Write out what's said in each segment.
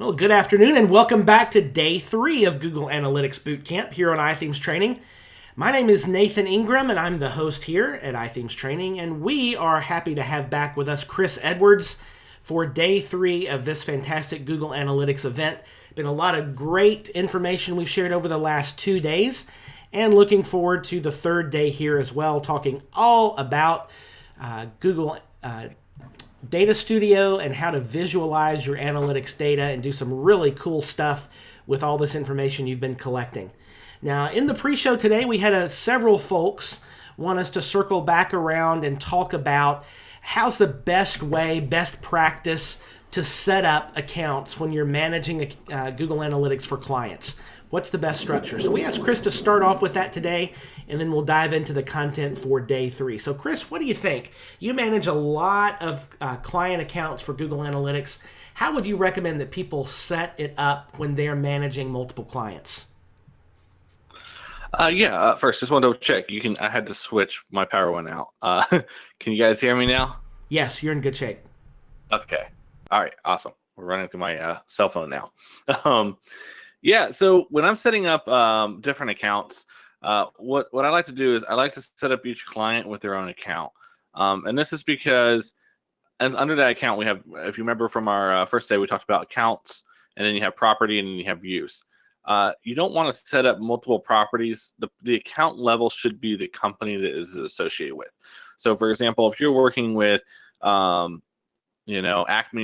Well, good afternoon and welcome back to day 3 of Google Analytics Bootcamp here on iThemes Training. My name is Nathan Ingram and I'm the host here at iThemes Training, and we are happy to have back with us Chris Edwards for day 3 of this fantastic Google Analytics event. Been a lot of great information we've shared over the last 2 days, and looking forward to the third day here as well, talking all about Google Data Studio and how to visualize your analytics data and do some really cool stuff with all this information you've been collecting. Now, in the pre-show today, we had several folks want us to circle back around and talk about how's the best way, best practice to set up accounts when you're managing Google Analytics for clients. What's the best structure? So we asked Chris to start off with that today, and then we'll dive into the content for day 3. So Chris, what do you think? You manage a lot of client accounts for Google Analytics. How would you recommend that people set it up when they're managing multiple clients? First, just wanted to check. I had to switch. My power went out. Can you guys hear me now? Yes, you're in good shape. Okay. All right. Awesome. We're running through my cell phone now. So when I'm setting up different accounts, what I like to do is I like to set up each client with their own account. And this is because under that account, we have, if you remember from our first day, we talked about accounts, and then you have property, and then you have use. You don't want to set up multiple properties. The account level should be the company that is associated with. So, for example, if you're working with, Acme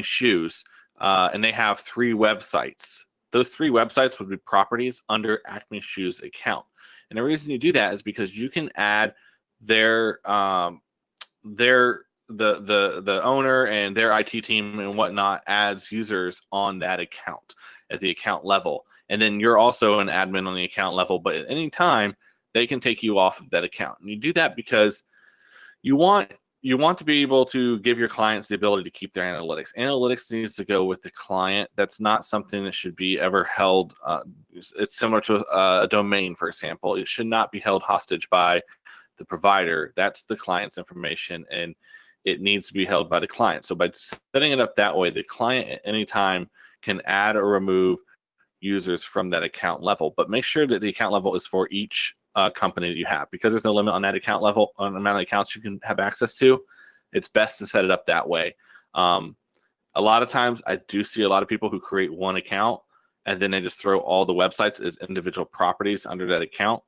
Shoes, and they have 3 websites, those 3 websites would be properties under Acme Shoes account. And the reason you do that is because you can add the owner and their IT team and whatnot adds users on that account at the account level. And then you're also an admin on the account level, but at any time they can take you off of that account. And you do that because you want to be able to give your clients the ability to keep their analytics. Analytics needs to go with the client. That's not something that should be ever held. It's similar to a domain, for example. It should not be held hostage by the provider. That's the client's information, and it needs to be held by the client. So by setting it up that way, the client at any time can add or remove users from that account level. But make sure that the account level is for each company that you have, because there's no limit on that account level on the amount of accounts you can have access to. It's best to set it up that way. A lot of times I do see a lot of people who create one account and then they just throw all the websites as individual properties under that account.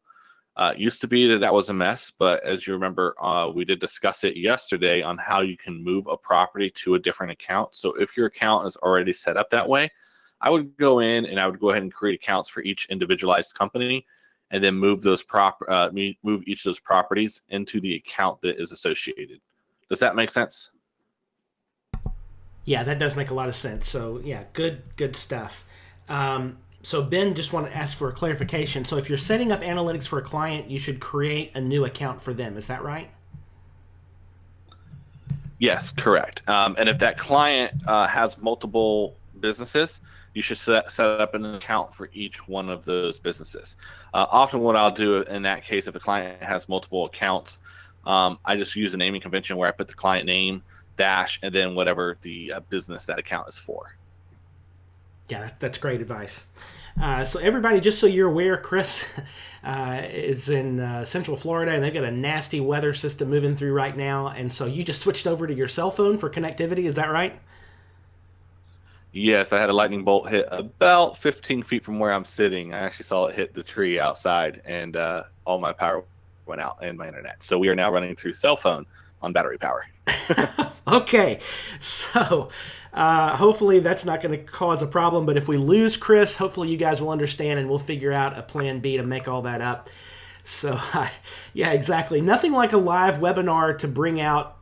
Used to be that was a mess, but as you remember, we did discuss it yesterday on how you can move a property to a different account. So if your account is already set up that way, I would go in and I would go ahead and create accounts for each individualized company, and then move move each of those properties into the account that is associated. Does that make sense? Yeah, that does make a lot of sense. So yeah, good stuff. So Ben, just want to ask for a clarification. So if you're setting up analytics for a client, you should create a new account for them. Is that right? Yes, correct. And if that client has multiple businesses, you should set up an account for each one of those businesses. Often what I'll do in that case, if a client has multiple accounts, I just use a naming convention where I put the client name, dash, and then whatever the business that account is for. Yeah, that's great advice. So everybody, just so you're aware, Chris is in Central Florida, and they've got a nasty weather system moving through right now. And so you just switched over to your cell phone for connectivity. Is that right? Yes, I had a lightning bolt hit about 15 feet from where I'm sitting. I actually saw it hit the tree outside, and all my power went out and my internet. So we are now running through cell phone on battery power. Okay, so hopefully that's not going to cause a problem. But if we lose Chris, hopefully you guys will understand, and we'll figure out a plan B to make all that up. So yeah, exactly. Nothing like a live webinar to bring out,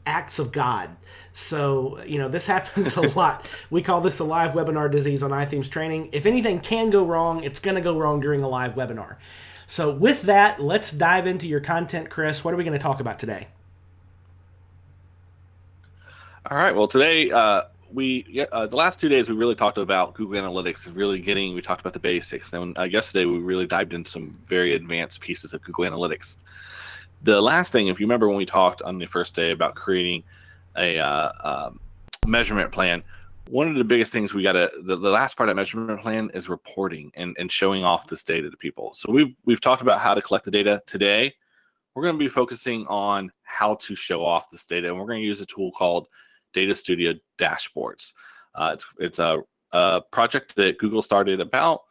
acts of God. So, this happens a lot. We call this the live webinar disease on iThemes Training. If anything can go wrong, it's going to go wrong during a live webinar. So with that, let's dive into your content, Chris. What are we going to talk about today? All right. Well, today, the last 2 days, we really talked about Google Analytics and we talked about the basics. Then yesterday, we really dived into some very advanced pieces of Google Analytics. The last thing, if you remember when we talked on the first day about creating a measurement plan, one of the biggest things we got to, the last part of that measurement plan is reporting and showing off this data to people. So we've talked about how to collect the data. Today, we're going to be focusing on how to show off this data, and we're going to use a tool called Data Studio Dashboards. It's a project that Google started about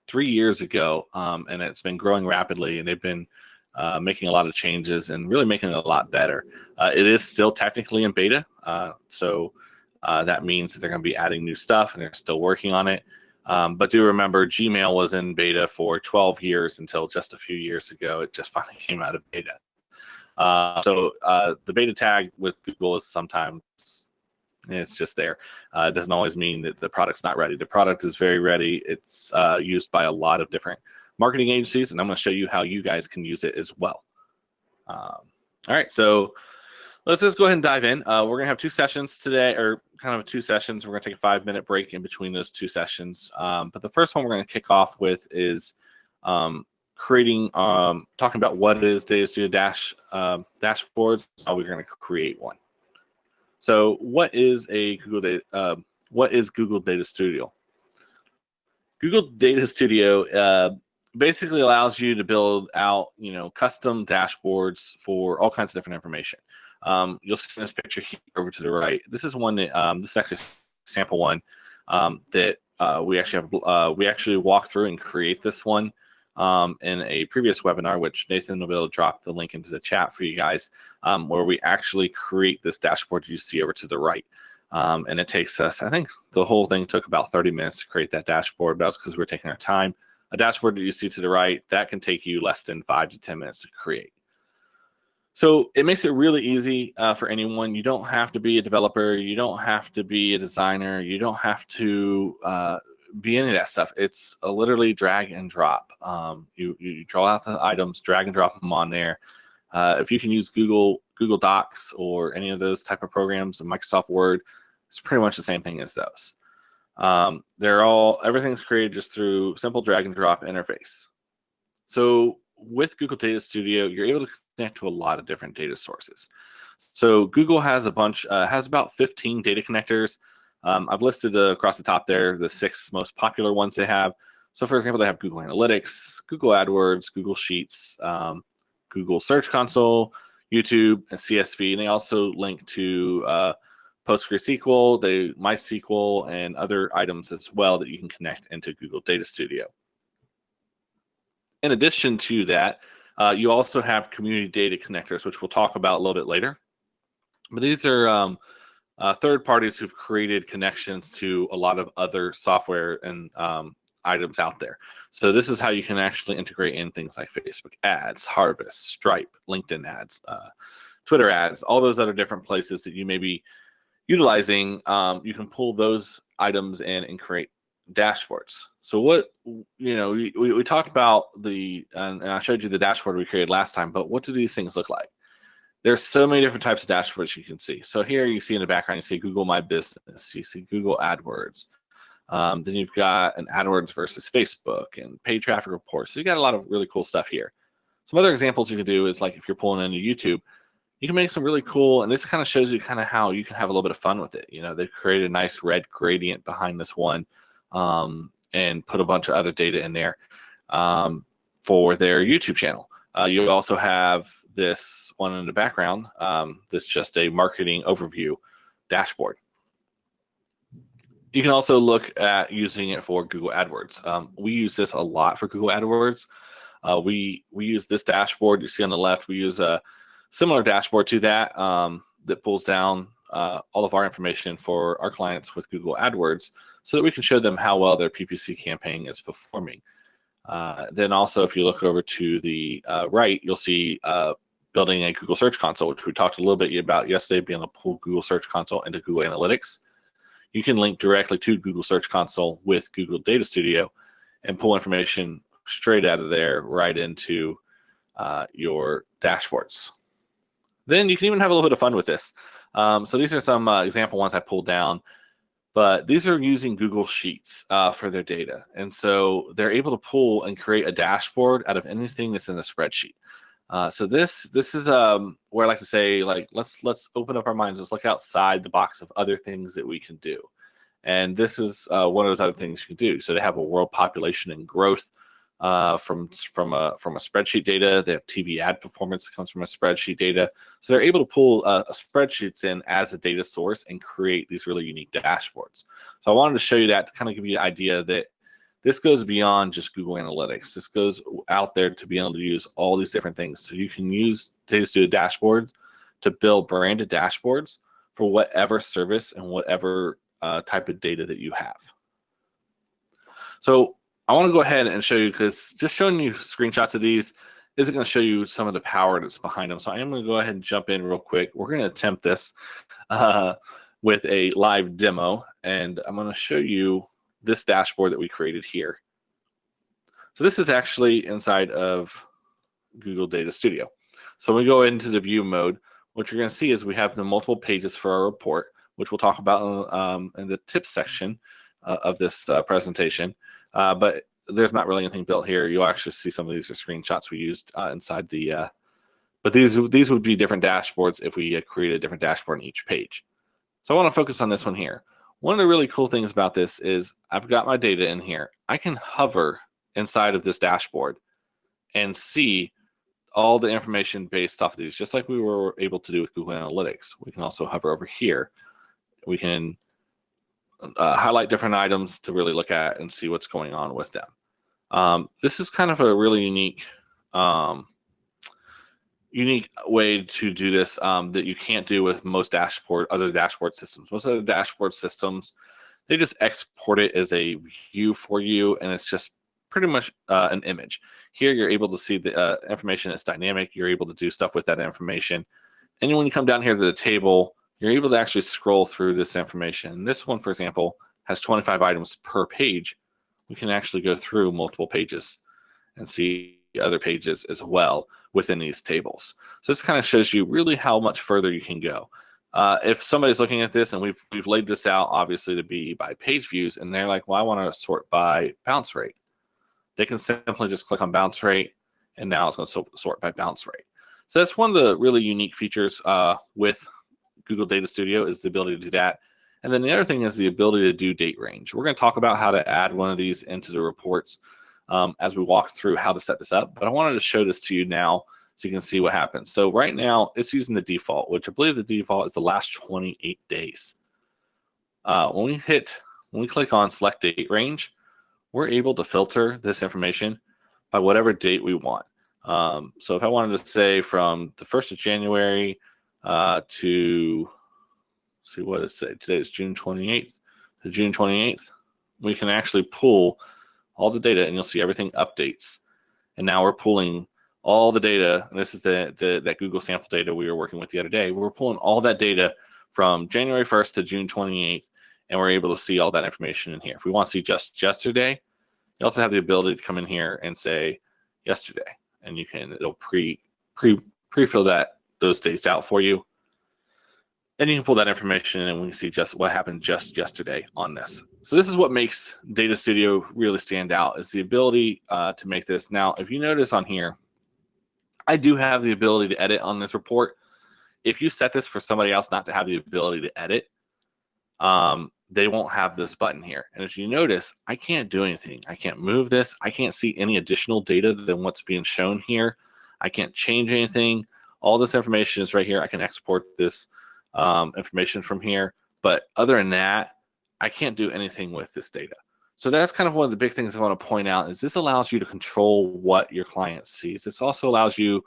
3 years ago, and it's been growing rapidly, and they've been making a lot of changes and really making it a lot better. It is still technically in beta, so that means that they're going to be adding new stuff, and they're still working on it. But do remember, Gmail was in beta for 12 years until just a few years ago. It just finally came out of beta. So the beta tag with Google is sometimes it's just there. It doesn't always mean that the product's not ready. The product is very ready. It's used by a lot of different marketing agencies, and I'm going to show you how you guys can use it as well. All right, so let's just go ahead and dive in. We're going to have 2 sessions today, or kind of 2 sessions. We're going to take a 5-minute break in between those 2 sessions. But the first one we're going to kick off with is talking about what is Data Studio dashboards, how we're going to create one. So what is Google Data Studio? Google Data Studio basically allows you to build out, custom dashboards for all kinds of different information. You'll see this picture here over to the right. This is one that this is actually a sample one that we actually walk through and create this one in a previous webinar, which Nathan will be able to drop the link into the chat for you guys, where we actually create this dashboard you see over to the right. And it takes us, I think the whole thing took about 30 minutes to create that dashboard. That's because we're taking our time. A dashboard that you see to the right, that can take you less than 5 to 10 minutes to create. So it makes it really easy for anyone. You don't have to be a developer. You don't have to be a designer. You don't have to be any of that stuff. It's literally drag and drop. You draw out the items, drag and drop them on there. If you can use Google Docs or any of those type of programs, and Microsoft Word, it's pretty much the same thing as those. Everything's created just through simple drag and drop interface. So with Google Data Studio, you're able to connect to a lot of different data sources. So Google has about 15 data connectors. I've listed across the top there the 6 most popular ones they have. So for example, they have Google Analytics, Google AdWords, Google Sheets, Google Search Console, YouTube, and CSV. And they also link to PostgreSQL, MySQL, and other items as well that you can connect into Google Data Studio. In addition to that, you also have community data connectors, which we'll talk about a little bit later. But these are third parties who've created connections to a lot of other software and items out there. So this is how you can actually integrate in things like Facebook ads, Harvest, Stripe, LinkedIn ads, Twitter ads, all those other different places that you may be utilizing. You can pull those items in and create dashboards. So what, we talked about and I showed you the dashboard we created last time, but what do these things look like? There's so many different types of dashboards you can see. So here you see in the background, you see Google My Business, you see Google AdWords. Then you've got an AdWords versus Facebook and paid traffic reports. So you got a lot of really cool stuff here. Some other examples you can do is like if you're pulling into YouTube, you can make some really cool, and this kind of shows you kind of how you can have a little bit of fun with it. They've created a nice red gradient behind this one and put a bunch of other data in there for their YouTube channel. You also have this one in the background that's just a marketing overview dashboard. You can also look at using it for Google AdWords. We use this a lot for Google AdWords. We use this dashboard you see on the left. We use a similar dashboard to that that pulls down all of our information for our clients with Google AdWords so that we can show them how well their PPC campaign is performing. Then also, if you look over to the right, you'll see building a Google Search Console, which we talked a little bit about yesterday, being able to pull Google Search Console into Google Analytics. You can link directly to Google Search Console with Google Data Studio and pull information straight out of there right into your dashboards. Then you can even have a little bit of fun with this. So these are some example ones I pulled down, but these are using Google Sheets for their data. And so they're able to pull and create a dashboard out of anything that's in the spreadsheet. So this is where I like to say, like, let's open up our minds. Let's look outside the box of other things that we can do. And this is one of those other things you can do. So they have a world population and growth from a spreadsheet data. They have TV ad performance that comes from a spreadsheet data. So they're able to pull spreadsheets in as a data source and create these really unique dashboards. So I wanted to show you that to kind of give you an idea that this goes beyond just Google Analytics. This goes out there to be able to use all these different things. So you can use Data Studio Dashboard to build branded dashboards for whatever service and whatever type of data that you have. So I want to go ahead and show you, because just showing you screenshots of these isn't going to show you some of the power that's behind them. So I am going to go ahead and jump in real quick. We're going to attempt this with a live demo, and I'm going to show you this dashboard that we created here. So this is actually inside of Google Data Studio. So when we go into the view mode, what you're going to see is we have the multiple pages for our report, which we'll talk about in the tips section of this presentation. But there's not really anything built here. You'll actually see some of these are screenshots we used inside the, but these would be different dashboards if we create a different dashboard on each page. So I want to focus on this one here. One of the really cool things about this is I've got my data in here. I can hover inside of this dashboard and see all the information based off of these, just like we were able to do with Google Analytics. We can also hover over here. We can highlight different items to really look at and see what's going on with them. This is kind of a really unique way to do this that you can't do with most other dashboard systems. Most other dashboard systems, they just export it as a view for you, and it's just pretty much an image. Here, you're able to see the information is dynamic. You're able to do stuff with that information. And when you come down here to the table, you're able to actually scroll through this information. This one, for example, has 25 items per page. We can actually go through multiple pages and see other pages as well within these tables. So this kind of shows you really how much further you can go. If somebody's looking at this, and we've laid this out obviously to be by page views, and they're like, well, I want to sort by bounce rate. They can simply just click on bounce rate, and now it's going to sort by bounce rate. So that's one of the really unique features with Google Data Studio, is the ability to do that. And then the other thing is the ability to do date range. We're going to talk about how to add one of these into the reports as we walk through how to set this up. But I wanted to show this to you now so you can see what happens. So right now, it's using the default, which I believe the default is the last 28 days. When we click on select date range, we're able to filter this information by whatever date we want. So if I wanted to say from the 1st of January to, see what is it, today is June 28th, to June 28th, we can actually pull all the data, and you'll see everything updates. And now we're pulling all the data, and this is that Google sample data we were working with the other day. We're pulling all that data from January 1st to June 28th, and we're able to see all that information in here. If we want to see just yesterday, you also have the ability to come in here and say yesterday, and it'll pre-fill those dates out for you. And you can pull that information, and we can see just what happened just yesterday on this. So this is what makes Data Studio really stand out, is the ability to make this. Now, if you notice on here, I do have the ability to edit on this report. If you set this for somebody else not to have the ability to edit, they won't have this button here. And as you notice, I can't do anything. I can't move this. I can't see any additional data than what's being shown here. I can't change anything. All this information is right here. I can export this information from here. But other than that, I can't do anything with this data. So that's kind of one of the big things I want to point out, is this allows you to control what your client sees. This also allows you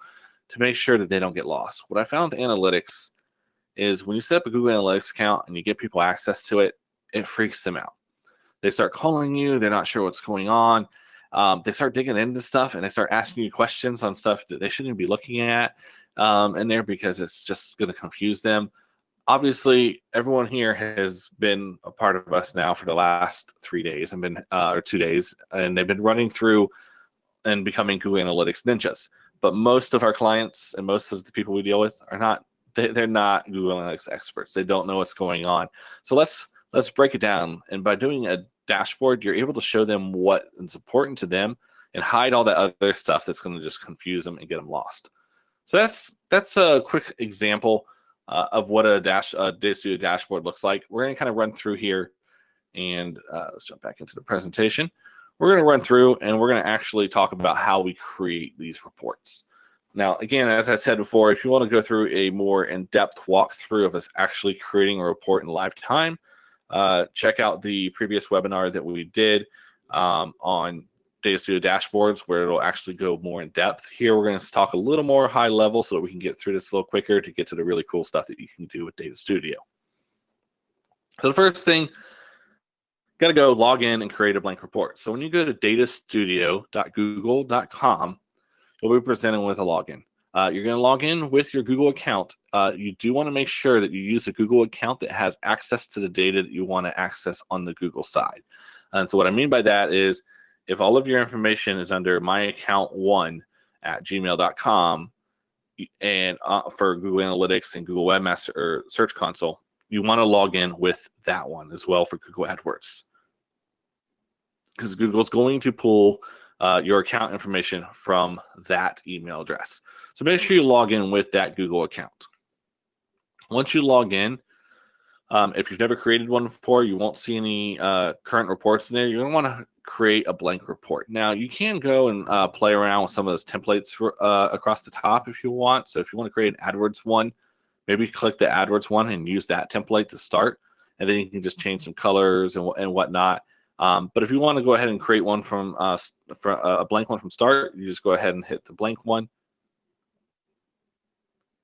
to make sure that they don't get lost. What I found with analytics is when you set up a Google Analytics account and you get people access to it, it freaks them out. They start calling you. They're not sure what's going on. They start digging into stuff, and they start asking you questions on stuff that they shouldn't be looking at in there, because it's just going to confuse them. Obviously, everyone here has been a part of us now for the last 3 days or 2 days, and they've been running through and becoming Google Analytics ninjas. But most of our clients and most of the people we deal with are not. They're not Google Analytics experts. They don't know what's going on. So let's break it down. And by doing a dashboard, you're able to show them what is important to them and hide all that other stuff that's going to just confuse them and get them lost. So that's a quick example of what a Data Studio dashboard looks like. We're going to kind of run through here, and let's jump back into the presentation. We're going to run through, and we're going to actually talk about how we create these reports. Now, again, as I said before, if you want to go through a more in-depth walkthrough of us actually creating a report in live time, check out the previous webinar that we did on Data Studio dashboards, where it'll actually go more in depth. Here, we're going to talk a little more high level so that we can get through this a little quicker to get to the really cool stuff that you can do with Data Studio. So the first thing, got to go log in and create a blank report. So when you go to datastudio.google.com, you'll be presented with a login. You're going to log in with your Google account. You do want to make sure that you use a Google account that has access to the data that you want to access on the Google side. And so what I mean by that is, if all of your information is under myaccount1@gmail.com and for Google Analytics and Google Webmaster or Search Console, you want to log in with that one as well for Google AdWords, because Google's going to pull your account information from that email address. So make sure you log in with that Google account. Once you log in, if you've never created one before, you won't see any current reports in there. You're going to want to create a blank report. Now, you can go and play around with some of those templates across the top if you want. So if you want to create an AdWords one, maybe click the AdWords one and use that template to start. And then you can just change some colors and whatnot. But if you want to go ahead and create one from a blank one from start, you just go ahead and hit the blank one.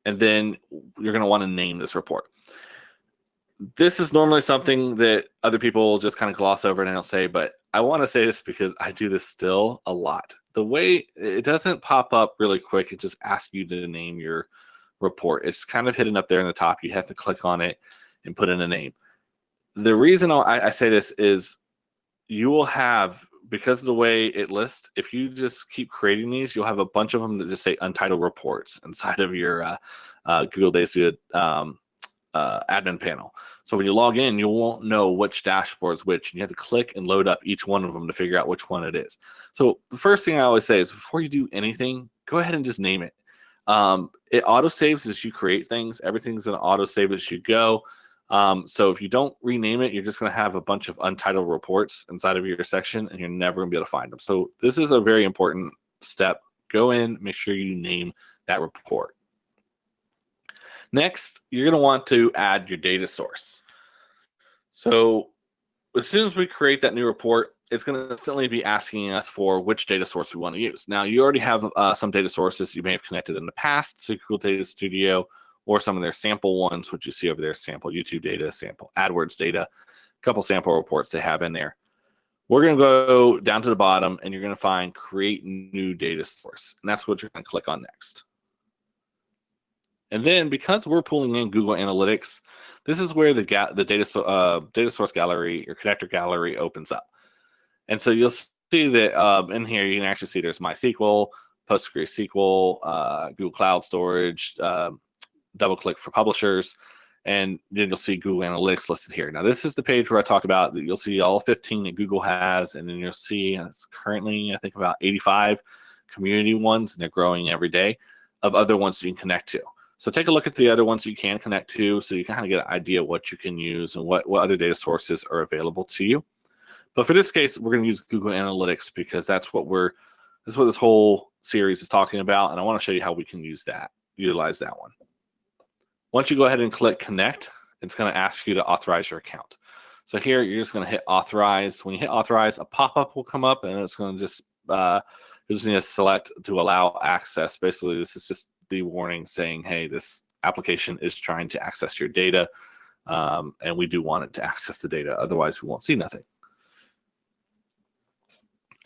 And then you're going to want to name this report. This is normally something that other people just kind of gloss over and I don't say, but I want to say this because I do this still a lot. The way it doesn't pop up really quick, it just asks you to name your report. It's kind of hidden up there in the top. You have to click on it and put in a name. The reason I say this is you will have, because of the way it lists, if you just keep creating these, you'll have a bunch of them that just say untitled reports inside of your Google Data Studio admin panel. So when you log in, you won't know which dashboard's which, and you have to click and load up each one of them to figure out which one it is. So the first thing I always say is, before you do anything, go ahead and just name it. It auto saves as you create things. Everything's going to auto save as you go. So if you don't rename it, you're just going to have a bunch of untitled reports inside of your section, and you're never going to be able to find them. So this is a very important step. Go in, make sure you name that report. Next, you're going to want to add your data source. So as soon as we create that new report, it's going to instantly be asking us for which data source we want to use. Now, you already have some data sources you may have connected in the past to Google Data Studio, or some of their sample ones, which you see over there, sample YouTube data, sample AdWords data, a couple sample reports they have in there. We're going to go down to the bottom, and you're going to find Create New Data Source, and that's what you're going to click on next. And then, because we're pulling in Google Analytics, this is where the data source gallery or connector gallery opens up. And so you'll see that in here, you can actually see there's MySQL, PostgreSQL, Google Cloud Storage, double click for publishers, and then you'll see Google Analytics listed here. Now, this is the page where I talked about that you'll see all 15 that Google has, and then you'll see it's currently, I think, about 85 community ones, and they're growing every day, of other ones you can connect to. So take a look at the other ones that you can connect to, so you can kind of get an idea of what you can use and what other data sources are available to you. But for this case, we're going to use Google Analytics because that's what this whole series is talking about, and I want to show you how we can utilize that one. Once you go ahead and click Connect, it's going to ask you to authorize your account. So here, you're just going to hit Authorize. When you hit Authorize, a pop-up will come up, and it's going to just you just need to select to allow access. Basically, this is just the warning saying, hey, this application is trying to access your data, and we do want it to access the data. Otherwise, we won't see nothing.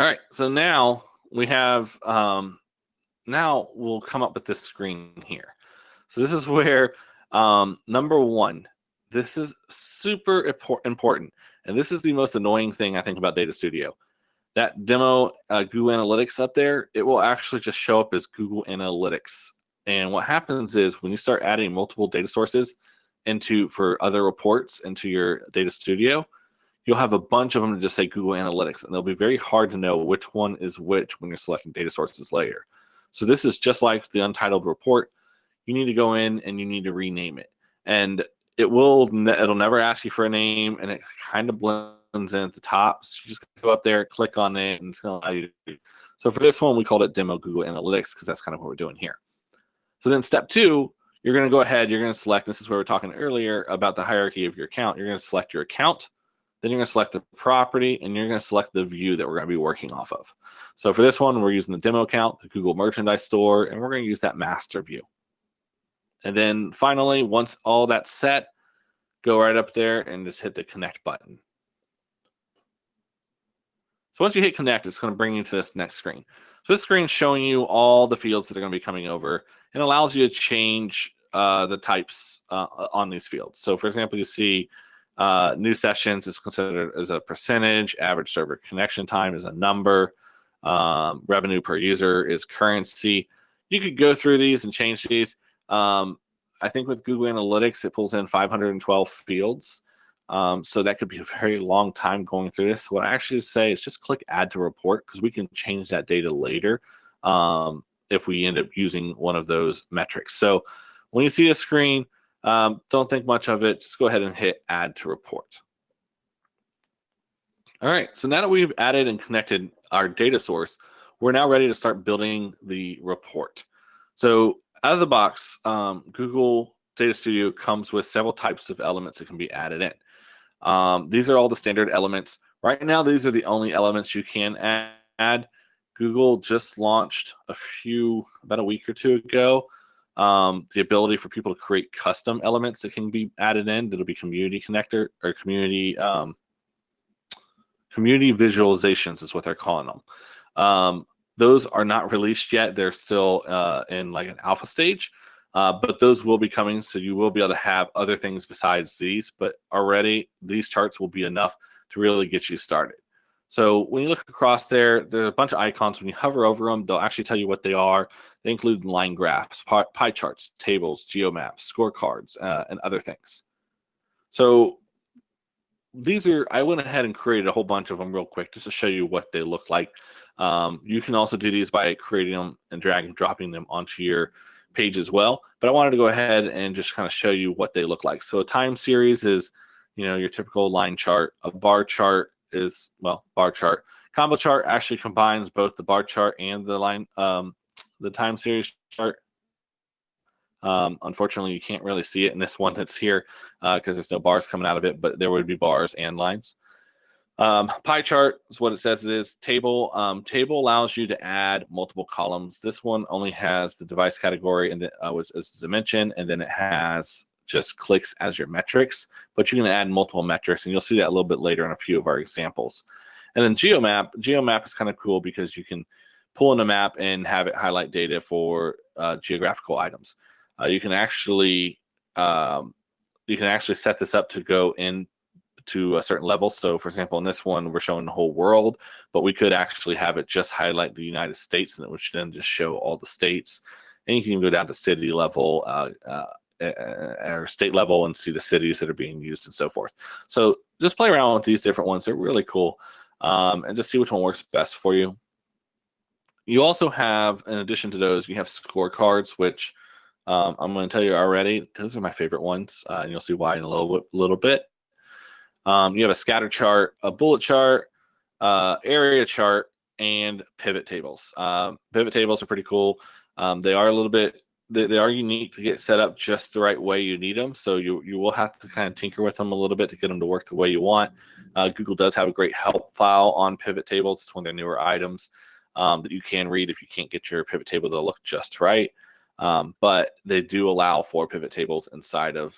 All right, so now we have, now we'll come up with this screen here. So this is where, number one, this is super important, and this is the most annoying thing I think about Data Studio. That demo Google Analytics up there, it will actually just show up as Google Analytics. And what happens is when you start adding multiple data sources for other reports into your Data Studio, you'll have a bunch of them to just say Google Analytics, and they'll be very hard to know which one is which when you're selecting data sources later. So this is just like the untitled report. You need to go in and you need to rename it. And it'll never ask you for a name, and it kind of blends in at the top. So you just go up there, click on it, and it's going to allow you to do. So for this one, we called it Demo Google Analytics because that's kind of what we're doing here. So then step 2, you're going to go ahead, you're going to select, this is where we were talking earlier about the hierarchy of your account. You're going to select your account, then you're going to select the property, and you're going to select the view that we're going to be working off of. So for this one, we're using the demo account, the Google Merchandise Store, and we're going to use that master view. And then finally, once all that's set, go right up there and just hit the connect button. So once you hit connect, it's going to bring you to this next screen. So this screen is showing you all the fields that are going to be coming over and allows you to change the types on these fields. So for example, you see new sessions is considered as a percentage, average server connection time is a number, revenue per user is currency. You could go through these and change these. I think with Google Analytics, it pulls in 512 fields. So that could be a very long time going through this. What I actually say is just click add to report because we can change that data later if we end up using one of those metrics. So when you see a screen, don't think much of it. Just go ahead and hit add to report. All right, so now that we've added and connected our data source, we're now ready to start building the report. So out of the box, Google Data Studio comes with several types of elements that can be added in. These are all the standard elements. Right now, these are the only elements you can add. Google just launched about a week or two ago, the ability for people to create custom elements that can be added in. That'll be community connector or community visualizations is what they're calling them. Those are not released yet. They're still in like an alpha stage, but those will be coming. So you will be able to have other things besides these, but already these charts will be enough to really get you started. So when you look across there's a bunch of icons. When you hover over them, they'll actually tell you what they are. They include line graphs, pie charts, tables, geomaps, scorecards, and other things. So I went ahead and created a whole bunch of them real quick just to show you what they look like. You can also do these by creating them and drag and dropping them onto your page as well. But I wanted to go ahead and just kind of show you what they look like. So a time series is, your typical line chart. A bar chart is, bar chart. Combo chart actually combines both the bar chart and the line, the time series chart. Unfortunately, you can't really see it in this one that's here because there's no bars coming out of it, but there would be bars and lines. Pie chart is what it says it is. Table. Table allows you to add multiple columns. This one only has the device category and which is dimension, and then it has just clicks as your metrics, but you can add multiple metrics, and you'll see that a little bit later in a few of our examples. And then geomap. Geomap is kind of cool because you can pull in a map and have it highlight data for geographical items. You can actually set this up to go into a certain level. So, for example, in this one, we're showing the whole world, but we could actually have it just highlight the United States, and it would then just show all the states. And you can even go down to city level or state level and see the cities that are being used and so forth. So, just play around with these different ones. They're really cool, and just see which one works best for you. You also have, in addition to those, you have scorecards, which I'm going to tell you already, those are my favorite ones, and you'll see why in a little bit. You have a scatter chart, a bullet chart, area chart, and pivot tables. Pivot tables are pretty cool. They are a little bit, they are unique to get set up just the right way you need them. So you will have to kind of tinker with them a little bit to get them to work the way you want. Google does have a great help file on pivot tables. It's one of their newer items that you can read if you can't get your pivot table to look just right. But they do allow for pivot tables inside of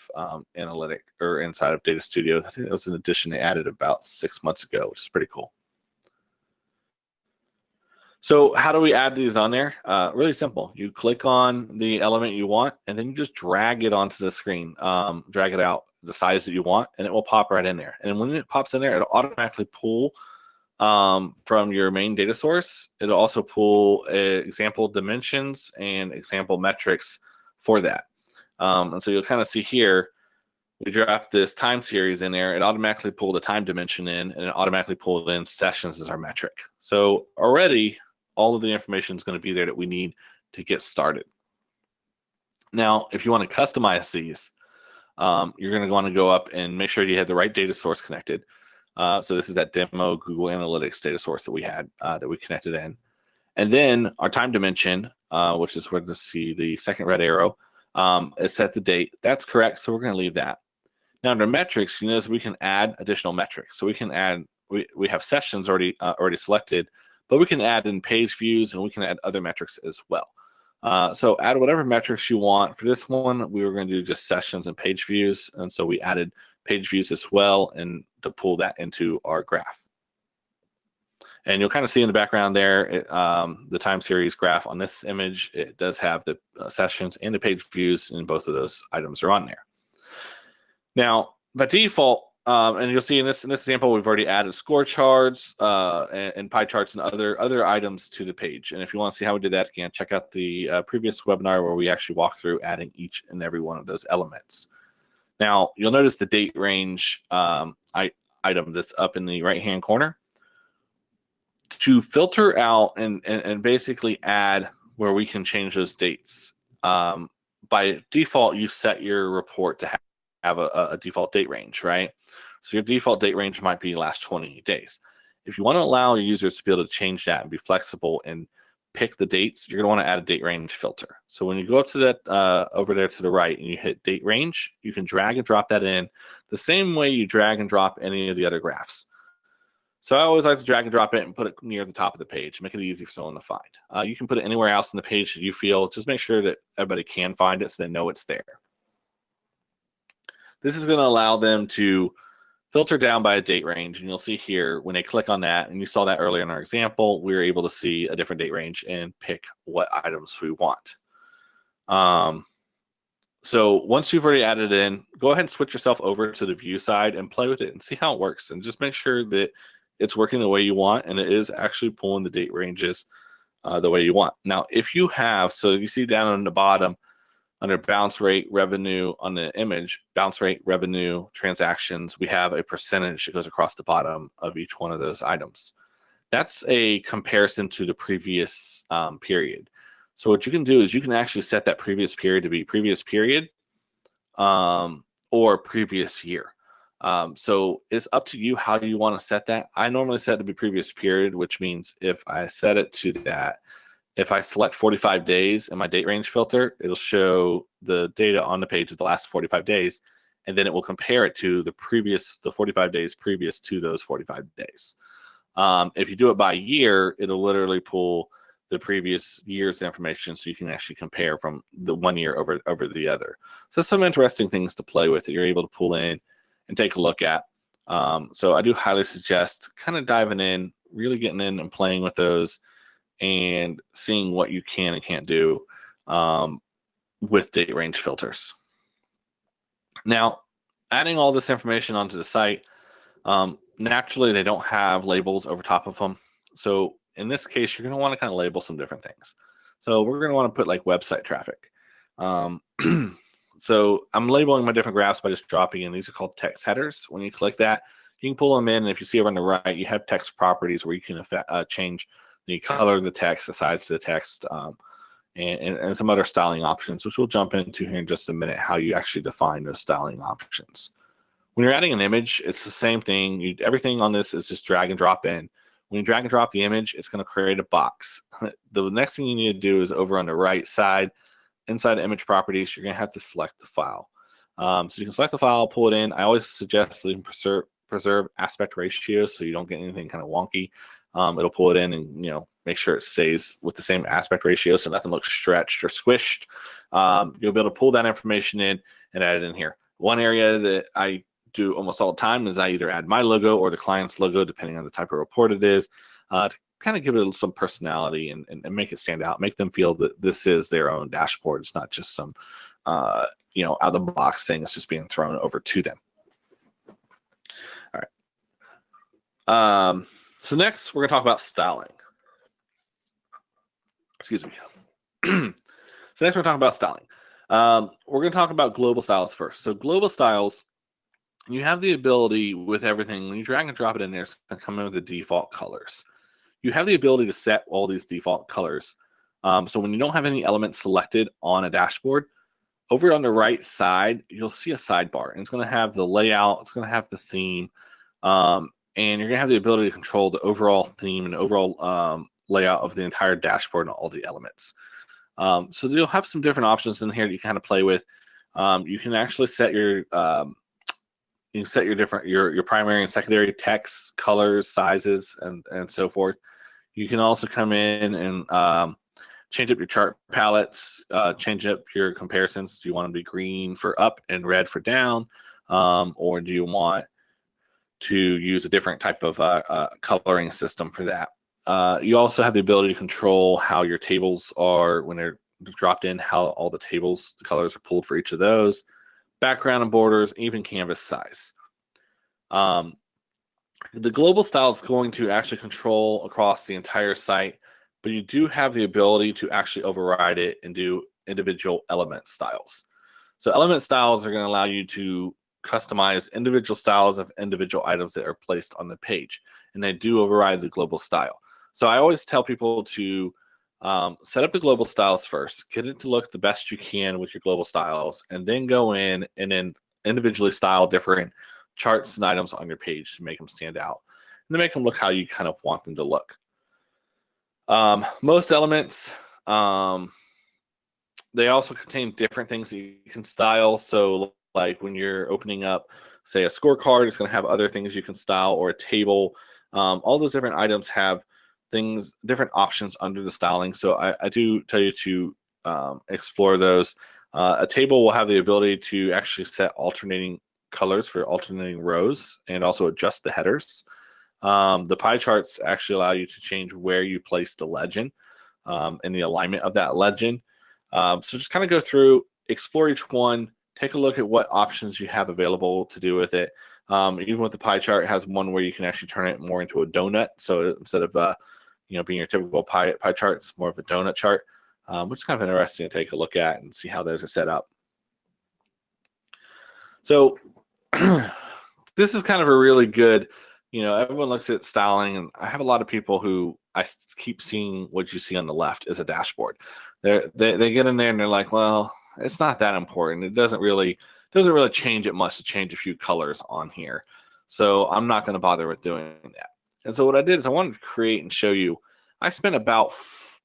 Analytic or inside of Data Studio. I think that was an addition they added about 6 months ago, which is pretty cool. So how do we add these on there? Really simple. You click on the element you want, and then you just drag it onto the screen. Drag it out the size that you want, and it will pop right in there. And when it pops in there, it'll automatically pull from your main data source. It'll also pull example dimensions and example metrics for that. And so you'll kind of see here, we drop this time series in there. It automatically pulled the time dimension in, and it automatically pulled in sessions as our metric. So already all of the information is going to be there that we need to get started. Now, if you want to customize these, you're going to want to go up and make sure you have the right data source connected. So this is that demo Google Analytics data source that we had that we connected in. And then our time dimension, which is where to see the second red arrow, is set the date. That's correct, so we're going to leave that. Now under metrics, you notice we can add additional metrics. So we can add, we have sessions already selected, but we can add in page views and we can add other metrics as well. So add whatever metrics you want. For this one, we were going to do just sessions and page views. And so we added page views as well and to pull that into our graph. And you'll kind of see in the background there, the time series graph on this image. It does have the sessions and the page views, and both of those items are on there. Now, by default, and you'll see in this example, we've already added score charts and pie charts and other items to the page. And if you want to see how we did that, again, check out the previous webinar where we actually walk through adding each and every one of those elements. Now, you'll notice the date range item that's up in the right-hand corner. To filter out and basically add where we can change those dates, by default, you set your report to have a default date range, right? So your default date range might be last 20 days. If you want to allow your users to be able to change that and be flexible and pick the dates, you're going to want to add a date range filter. So when you go up to that over there to the right and you hit date range, you can drag and drop that in the same way you drag and drop any of the other graphs. So I always like to drag and drop it and put it near the top of the page, make it easy for someone to find. You can put it anywhere else on the page that you feel. Just make sure that everybody can find it so they know it's there. This is going to allow them to filter down by a date range. And you'll see here when they click on that, and you saw that earlier in our example, we were able to see a different date range and pick what items we want. So once you've already added it in, go ahead and switch yourself over to the view side and play with it and see how it works. And just make sure that it's working the way you want, and it is actually pulling the date ranges the way you want. Now, if you have, so you see down on the bottom under bounce rate, revenue on the image, bounce rate, revenue, transactions, we have a percentage that goes across the bottom of each one of those items. That's a comparison to the previous period. So what you can do is you can actually set that previous period to be previous period or previous year. So it's up to you how you want to set that. I normally set it to be previous period, which means if I set it to that, if I select 45 days in my date range filter, it'll show the data on the page of the last 45 days, and then it will compare it to the 45 days previous to those 45 days. If you do it by year, it'll literally pull the previous year's information so you can actually compare from the one year over the other. So some interesting things to play with that you're able to pull in and take a look at. So I do highly suggest kind of diving in, really getting in and playing with those and seeing what you can and can't do with date range filters. Now, adding all this information onto the site, naturally they don't have labels over top of them. So in this case, you're going to want to kind of label some different things. So we're going to want to put like website traffic. So I'm labeling my different graphs by just dropping in. These are called text headers. When you click that, you can pull them in. And if you see over on the right, you have text properties where you can change the color of the text, the size of the text, and some other styling options, which we'll jump into here in just a minute, how you actually define those styling options. When you're adding an image, it's the same thing. Everything on this is just drag and drop in. When you drag and drop the image, it's going to create a box. The next thing you need to do is over on the right side, inside of image properties, you're going to have to select the file. So you can select the file, pull it in. I always suggest leaving preserve aspect ratio so you don't get anything kind of wonky. It'll pull it in and make sure it stays with the same aspect ratio so nothing looks stretched or squished. You'll be able to pull that information in and add it in here. One area that I do almost all the time is I either add my logo or the client's logo, depending on the type of report it is, to kind of give it some personality and make it stand out, make them feel that this is their own dashboard. It's not just some, out of the box thing that's just being thrown over to them. All right. So next, we're going to talk about styling. Excuse me. So next, we're going to talk about styling. We're going to talk about global styles first. So global styles, you have the ability with everything, when you drag and drop it in there, it's going to come in with the default colors. You have the ability to set all these default colors So when you don't have any elements selected on a dashboard, over on the right side, you'll see a sidebar, and it's going to have the layout, it's going to have the theme, and you're going to have the ability to control the overall theme and overall layout of the entire dashboard and all the elements. So you'll have some different options in here that you kind of play with. You can actually set your different your primary and secondary text, colors, sizes, and so forth. You can also come in and change up your chart palettes, change up your comparisons. Do you want to be green for up and red for down? Or do you want to use a different type of coloring system for that? You also have the ability to control how your tables are when they're dropped in, how all the tables, the colors are pulled for each of those, background and borders, even canvas size. The global style is going to actually control across the entire site, but you do have the ability to actually override it and do individual element styles. So element styles are going to allow you to customize individual styles of individual items that are placed on the page, and they do override the global style. So I always tell people to set up the global styles first, get it to look the best you can with your global styles, and then go in and then individually style different charts and items on your page to make them stand out and to make them look how you kind of want them to look. Most elements, they also contain different things that you can style. So like when you're opening up, say, a scorecard, it's going to have other things you can style, or a table. All those different items have things, different options under the styling. So I do tell you to explore those. A table will have the ability to actually set alternating colors for alternating rows and also adjust the headers. The pie charts actually allow you to change where you place the legend and the alignment of that legend. So just kind of go through, explore each one, take a look at what options you have available to do with it. Even with the pie chart, it has one where you can actually turn it more into a donut. So instead of being your typical pie chart, it's more of a donut chart, which is kind of interesting to take a look at and see how those are set up. So this is kind of a really good, everyone looks at styling, and I have a lot of people who I keep seeing what you see on the left is a dashboard. They get in there and they're like, well, it's not that important. It doesn't really change it much to change a few colors on here. So I'm not going to bother with doing that. And so what I did is I wanted to create and show you. I spent about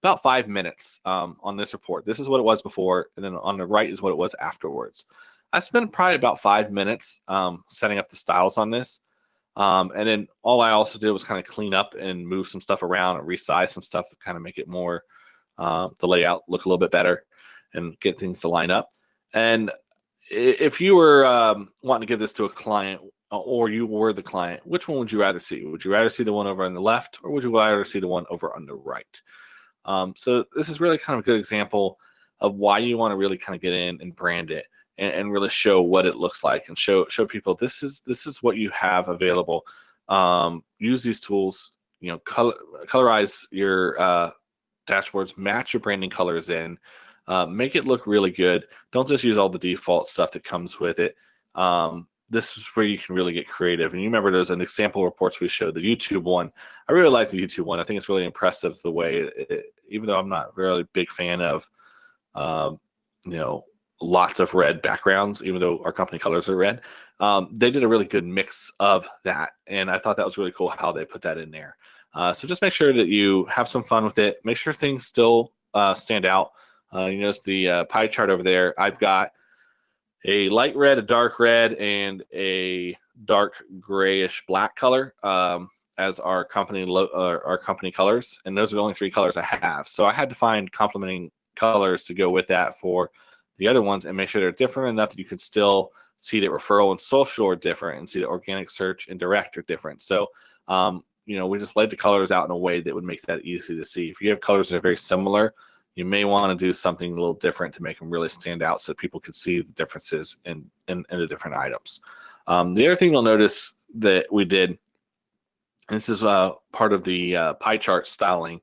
5 minutes on this report. This is what it was before, and then on the right is what it was afterwards. I spent probably about 5 minutes setting up the styles on this. And then all I also did was kind of clean up and move some stuff around and resize some stuff to kind of make it more, the layout look a little bit better and get things to line up. And if you were wanting to give this to a client, or you were the client, which one would you rather see? Would you rather see the one over on the left, or would you rather see the one over on the right? So this is really kind of a good example of why you want to really kind of get in and brand it and really show what it looks like, and show people this is what you have available. Use these tools, colorize your dashboards, match your branding colors in, make it look really good. Don't just use all the default stuff that comes with it. This is where you can really get creative. And you remember there's an example reports we showed, the YouTube one. I really like the YouTube one. I think it's really impressive the way, even though I'm not a really big fan of, lots of red backgrounds, even though our company colors are red. They did a really good mix of that. And I thought that was really cool how they put that in there. So just make sure that you have some fun with it. Make sure things still stand out. You notice the pie chart over there. I've got a light red, a dark red, and a dark grayish black color as our company colors, and those are the only 3 colors I have. So I had to find complementing colors to go with that for the other ones, and make sure they're different enough that you can still see that referral and social are different, and see that organic search and direct are different. So we just laid the colors out in a way that would make that easy to see. If you have colors that are very similar, you may want to do something a little different to make them really stand out so people can see the differences in the different items. The other thing you'll notice that we did, and this is part of the pie chart styling,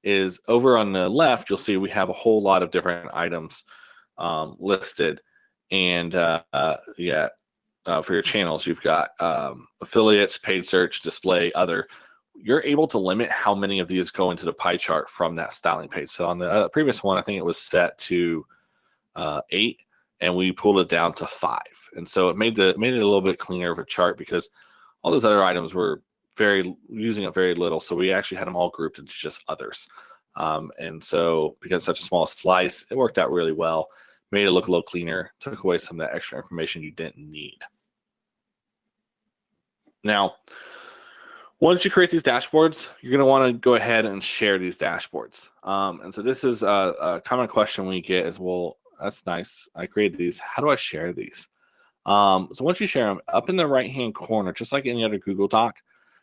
is over on the left, you'll see we have a whole lot of different items listed. And for your channels, you've got affiliates, paid search, display, other. you're able to limit how many of these go into the pie chart from that styling page. So on the previous one, I think it was set to 8, and we pulled it down to 5. And so it made it a little bit cleaner of a chart because all those other items were using it very little. So we actually had them all grouped into just others. And so because it's such a small slice, it worked out really well, made it look a little cleaner, took away some of that extra information you didn't need. Now, once you create these dashboards, you're going to want to go ahead and share these dashboards. And so this is a common question we get is, well, that's nice. I created these. How do I share these? So once you share them, up in the right-hand corner, just like any other Google Doc,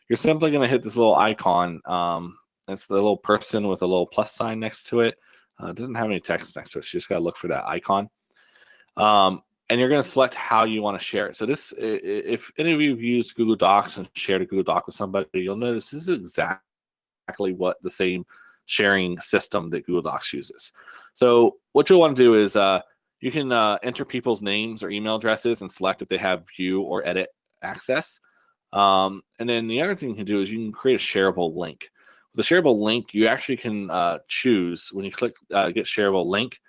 you're simply going to hit this little icon. It's the little person with a little plus sign next to it. It doesn't have any text next to it, so you just got to look for that icon. And you're going to select how you want to share it. So this, if any of you have used Google Docs and shared a Google Doc with somebody, you'll notice this is exactly what the same sharing system that Google Docs uses. So what you'll want to do is you can enter people's names or email addresses and select if they have view or edit access. And then the other thing you can do is you can create a shareable link. With a shareable link, you actually can choose when you click get shareable link,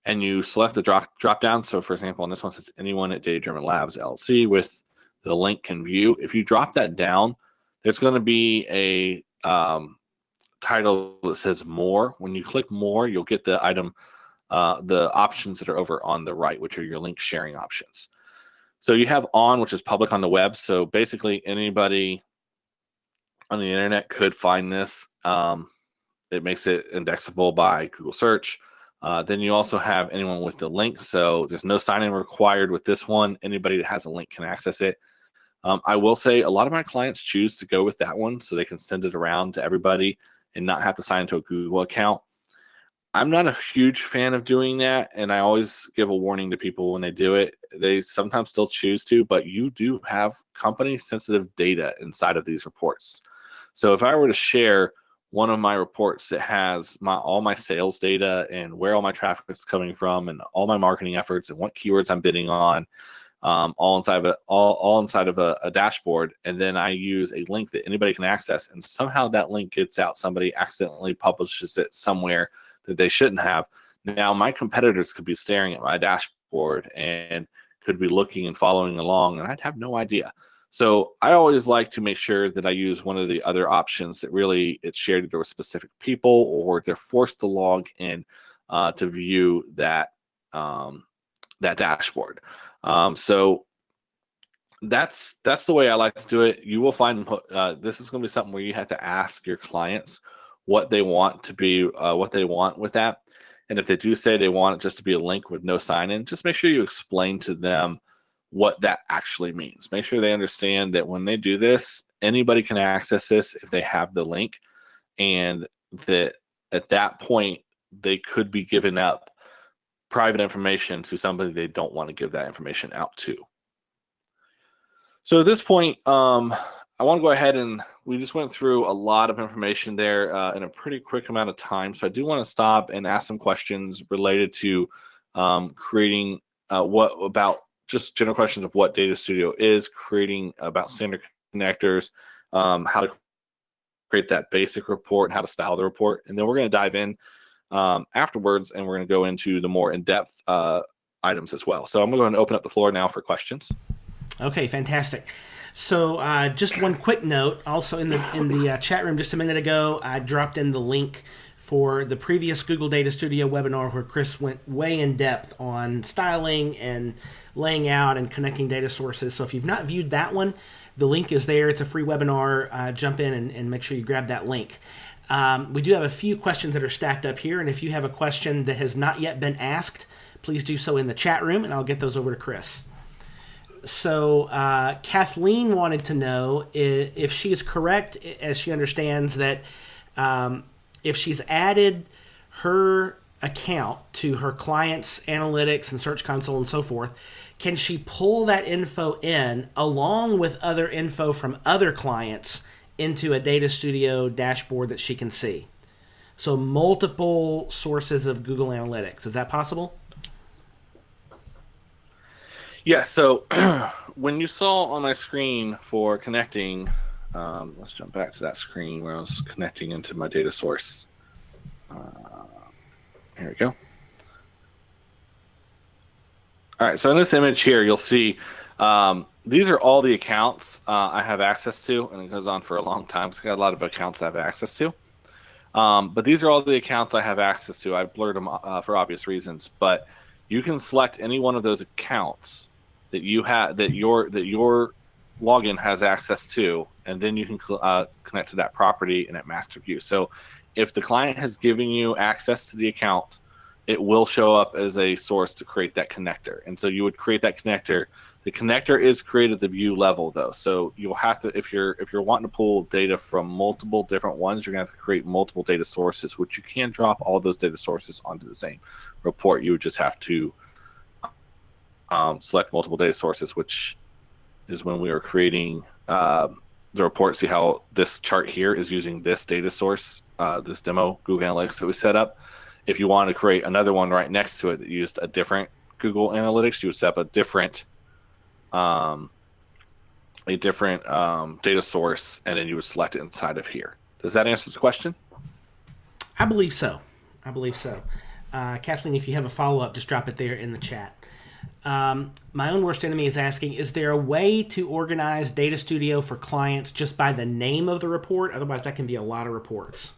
and you select the drop down. So for example, on this one, it says anyone at Data Driven Labs LLC with the link can view. If you drop that down, there's going to be a title that says more. When you click more, you'll get the item, the options that are over on the right, which are your link sharing options. So you have on, which is public on the web. So basically anybody on the internet could find this. It makes it indexable by Google search. Then you also have anyone with the link. So there's no sign-in required with this one. Anybody that has a link can access it. I will say a lot of my clients choose to go with that one so they can send it around to everybody and not have to sign into a Google account. I'm not a huge fan of doing that, and I always give a warning to people when they do it. They sometimes still choose to, but you do have company-sensitive data inside of these reports. So if I were to share one of my reports that has all my sales data and where all my traffic is coming from and all my marketing efforts and what keywords I'm bidding on, all inside of a dashboard, and then I use a link that anybody can access, and somehow that link gets out, somebody accidentally publishes it somewhere that they shouldn't have. Now my competitors could be staring at my dashboard and could be looking and following along, and I'd have no idea. So I always like to make sure that I use one of the other options that really it's shared to specific people, or they're forced to log in to view that that dashboard. So that's the way I like to do it. You will find this is going to be something where you have to ask your clients what they want to be, what they want with that. And if they do say they want it just to be a link with no sign-in, just make sure you explain to them what that actually means. Make sure they understand that when they do this, anybody can access this if they have the link, and that at that point they could be giving up private information to somebody they don't want to give that information out to. So at this point, I want to go ahead, and we just went through a lot of information there in a pretty quick amount of time. So I do want to stop and ask some questions related to creating just general questions of what Data Studio is, creating about standard connectors, how to create that basic report, and how to style the report. And then we're going to dive in afterwards, and we're going to go into the more in-depth items as well. So I'm going to open up the floor now for questions. Okay, fantastic. So just one quick note, also in the chat room just a minute ago, I dropped in the link for the previous Google Data Studio webinar where Chris went way in depth on styling and laying out and connecting data sources. So if you've not viewed that one, the link is there. It's a free webinar. Jump in and make sure you grab that link. We do have a few questions that are stacked up here, and if you have a question that has not yet been asked, please do so in the chat room, and I'll get those over to Chris. So Kathleen wanted to know if she is correct, as she understands that if she's added her account to her client's analytics and search console and so forth, can she pull that info in along with other info from other clients into a Data Studio dashboard that she can see? So multiple sources of Google Analytics. Is that possible? Yeah, so when you saw on my screen for connecting Let's jump back to that screen where I was connecting into my data source. Here we go. All right, so in this image here, you'll see these are all the accounts I have access to, and it goes on for a long time. It's got a lot of accounts I have access to. But these are all the accounts I have access to. I blurred them for obvious reasons, but you can select any one of those accounts that you have that your login has access to, and then you can connect to that property and at master view. So if the client has given you access to the account, it will show up as a source to create that connector. And so you would create that connector. The connector is created at the view level though. So you'll have to, if you're wanting to pull data from multiple different ones, you're gonna have to create multiple data sources, which you can drop all those data sources onto the same report. You would just have to select multiple data sources, which is when we were creating the report. See how this chart here is using this data source, this demo Google Analytics that we set up. If you want to create another one right next to it that used a different Google Analytics, you would set up a different data source, and then you would select it inside of here. Does that answer the question? I believe so. Kathleen, if you have a follow-up, just drop it there in the chat. My own worst enemy is asking, is there a way to organize Data Studio for clients just by the name of the report? Otherwise, that can be a lot of reports.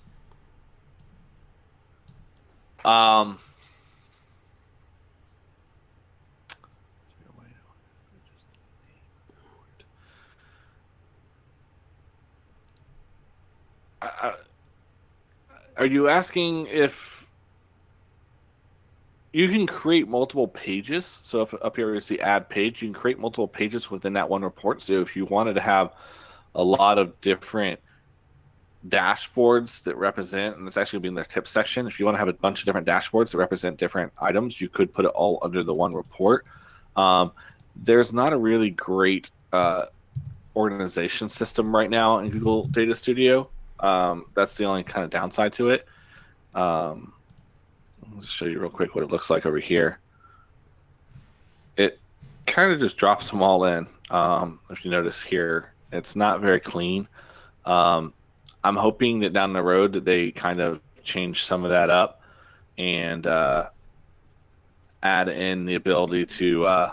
Are you asking if you can create multiple pages? So if up here you see add page, you can create multiple pages within that one report. So if you wanted to have a lot of different dashboards that represent, and it's actually being the tip section, if you want to have a bunch of different dashboards that represent different items, you could put it all under the one report. There's not a really great organization system right now in Google Data Studio. That's the only kind of downside to it. I'll just show you real quick what it looks like over here. It kind of just drops them all in. If you notice here, it's not very clean. I'm hoping that down the road that they kind of change some of that up and add in the ability to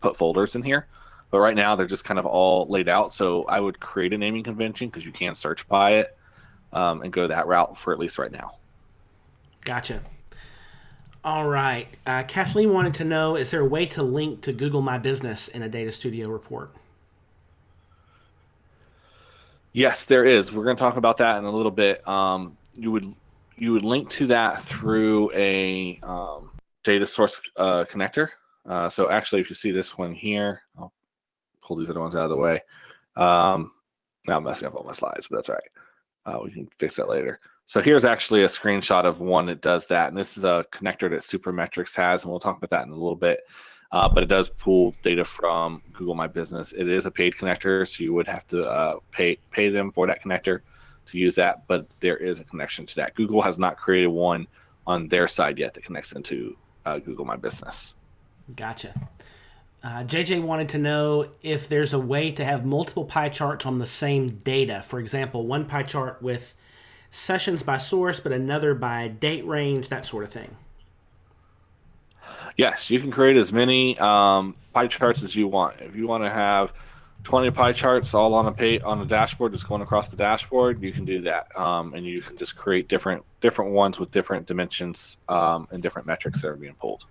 put folders in here. But right now they're just kind of all laid out. So I would create a naming convention because you can't search by it and go that route for at least right now. Gotcha. All right. Kathleen wanted to know, is there a way to link to Google My Business in a Data Studio report? Yes, there is. We're going to talk about that in a little bit. You would link to that through a data source connector. So actually, if you see this one here, I'll pull these other ones out of the way. Now I'm messing up all my slides, but that's all right. We can fix that later. So here's actually a screenshot of one that does that. And this is a connector that Supermetrics has, and we'll talk about that in a little bit. But it does pull data from Google My Business. It is a paid connector, so you would have to pay them for that connector to use that. But there is a connection to that. Google has not created one on their side yet that connects into Google My Business. Gotcha. JJ wanted to know if there's a way to have multiple pie charts on the same data. For example, one pie chart with sessions by source, but another by date range, that sort of thing. Yes, you can create as many pie charts as you want. If you want to have 20 pie charts all on a dashboard, just going across the dashboard, you can do that, and you can just create different ones with different dimensions and different metrics that are being pulled.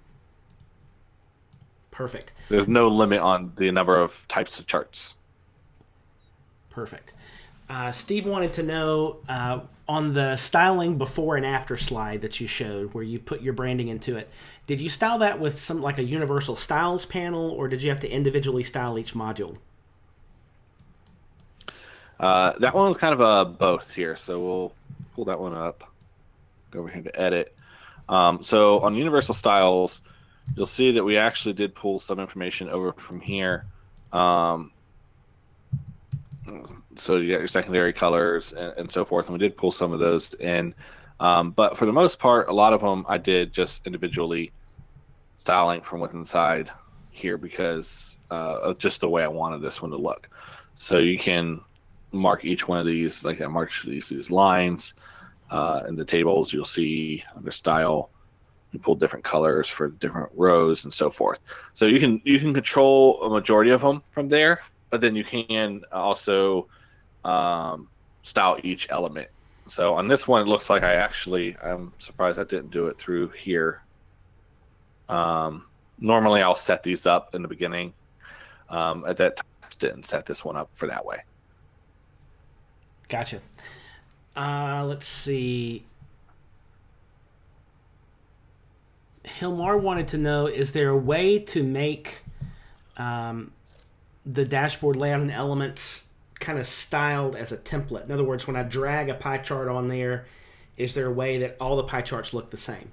Perfect. There's no limit on the number of types of charts. Perfect. Steve wanted to know on the styling before and after slide that you showed where you put your branding into it, did you style that with some like a universal styles panel, or did you have to individually style each module? That one was kind of a both here, so we'll pull that one up. Go over here to edit. So on universal styles, you'll see that we actually did pull some information over from here. So you got your secondary colors and so forth, and we did pull some of those in. But for the most part, a lot of them I did just individually styling from within inside here because of just the way I wanted this one to look. So you can mark each one of these, like I marked these lines in the tables. You'll see under style, you pull different colors for different rows and so forth. So you can control a majority of them from there, but then you can also style each element. So on this one, it looks like I'm surprised I didn't do it through here. Normally I'll set these up in the beginning. At that time, I just didn't set this one up for that way. Gotcha. Let's see. Hilmar wanted to know, is there a way to make the dashboard layout and elements kind of styled as a template? In other words, when I drag a pie chart on there, is there a way that all the pie charts look the same?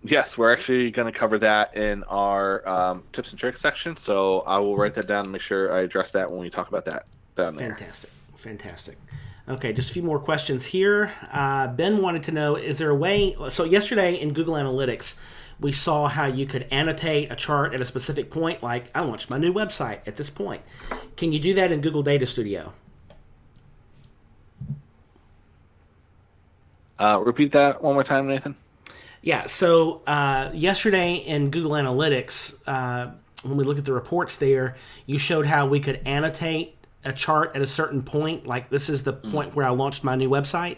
Yes, we're actually going to cover that in our tips and tricks section. So I will write that down and make sure I address that when we talk about that down there. Fantastic. Okay, just a few more questions here. Ben wanted to know, is there a way... So yesterday in Google Analytics, we saw how you could annotate a chart at a specific point, like I launched my new website at this point. Can you do that in Google Data Studio? Repeat that one more time, Nathan. Yeah, so yesterday in Google Analytics, when we look at the reports there, you showed how we could annotate a chart at a certain point, like this is the point where I launched my new website.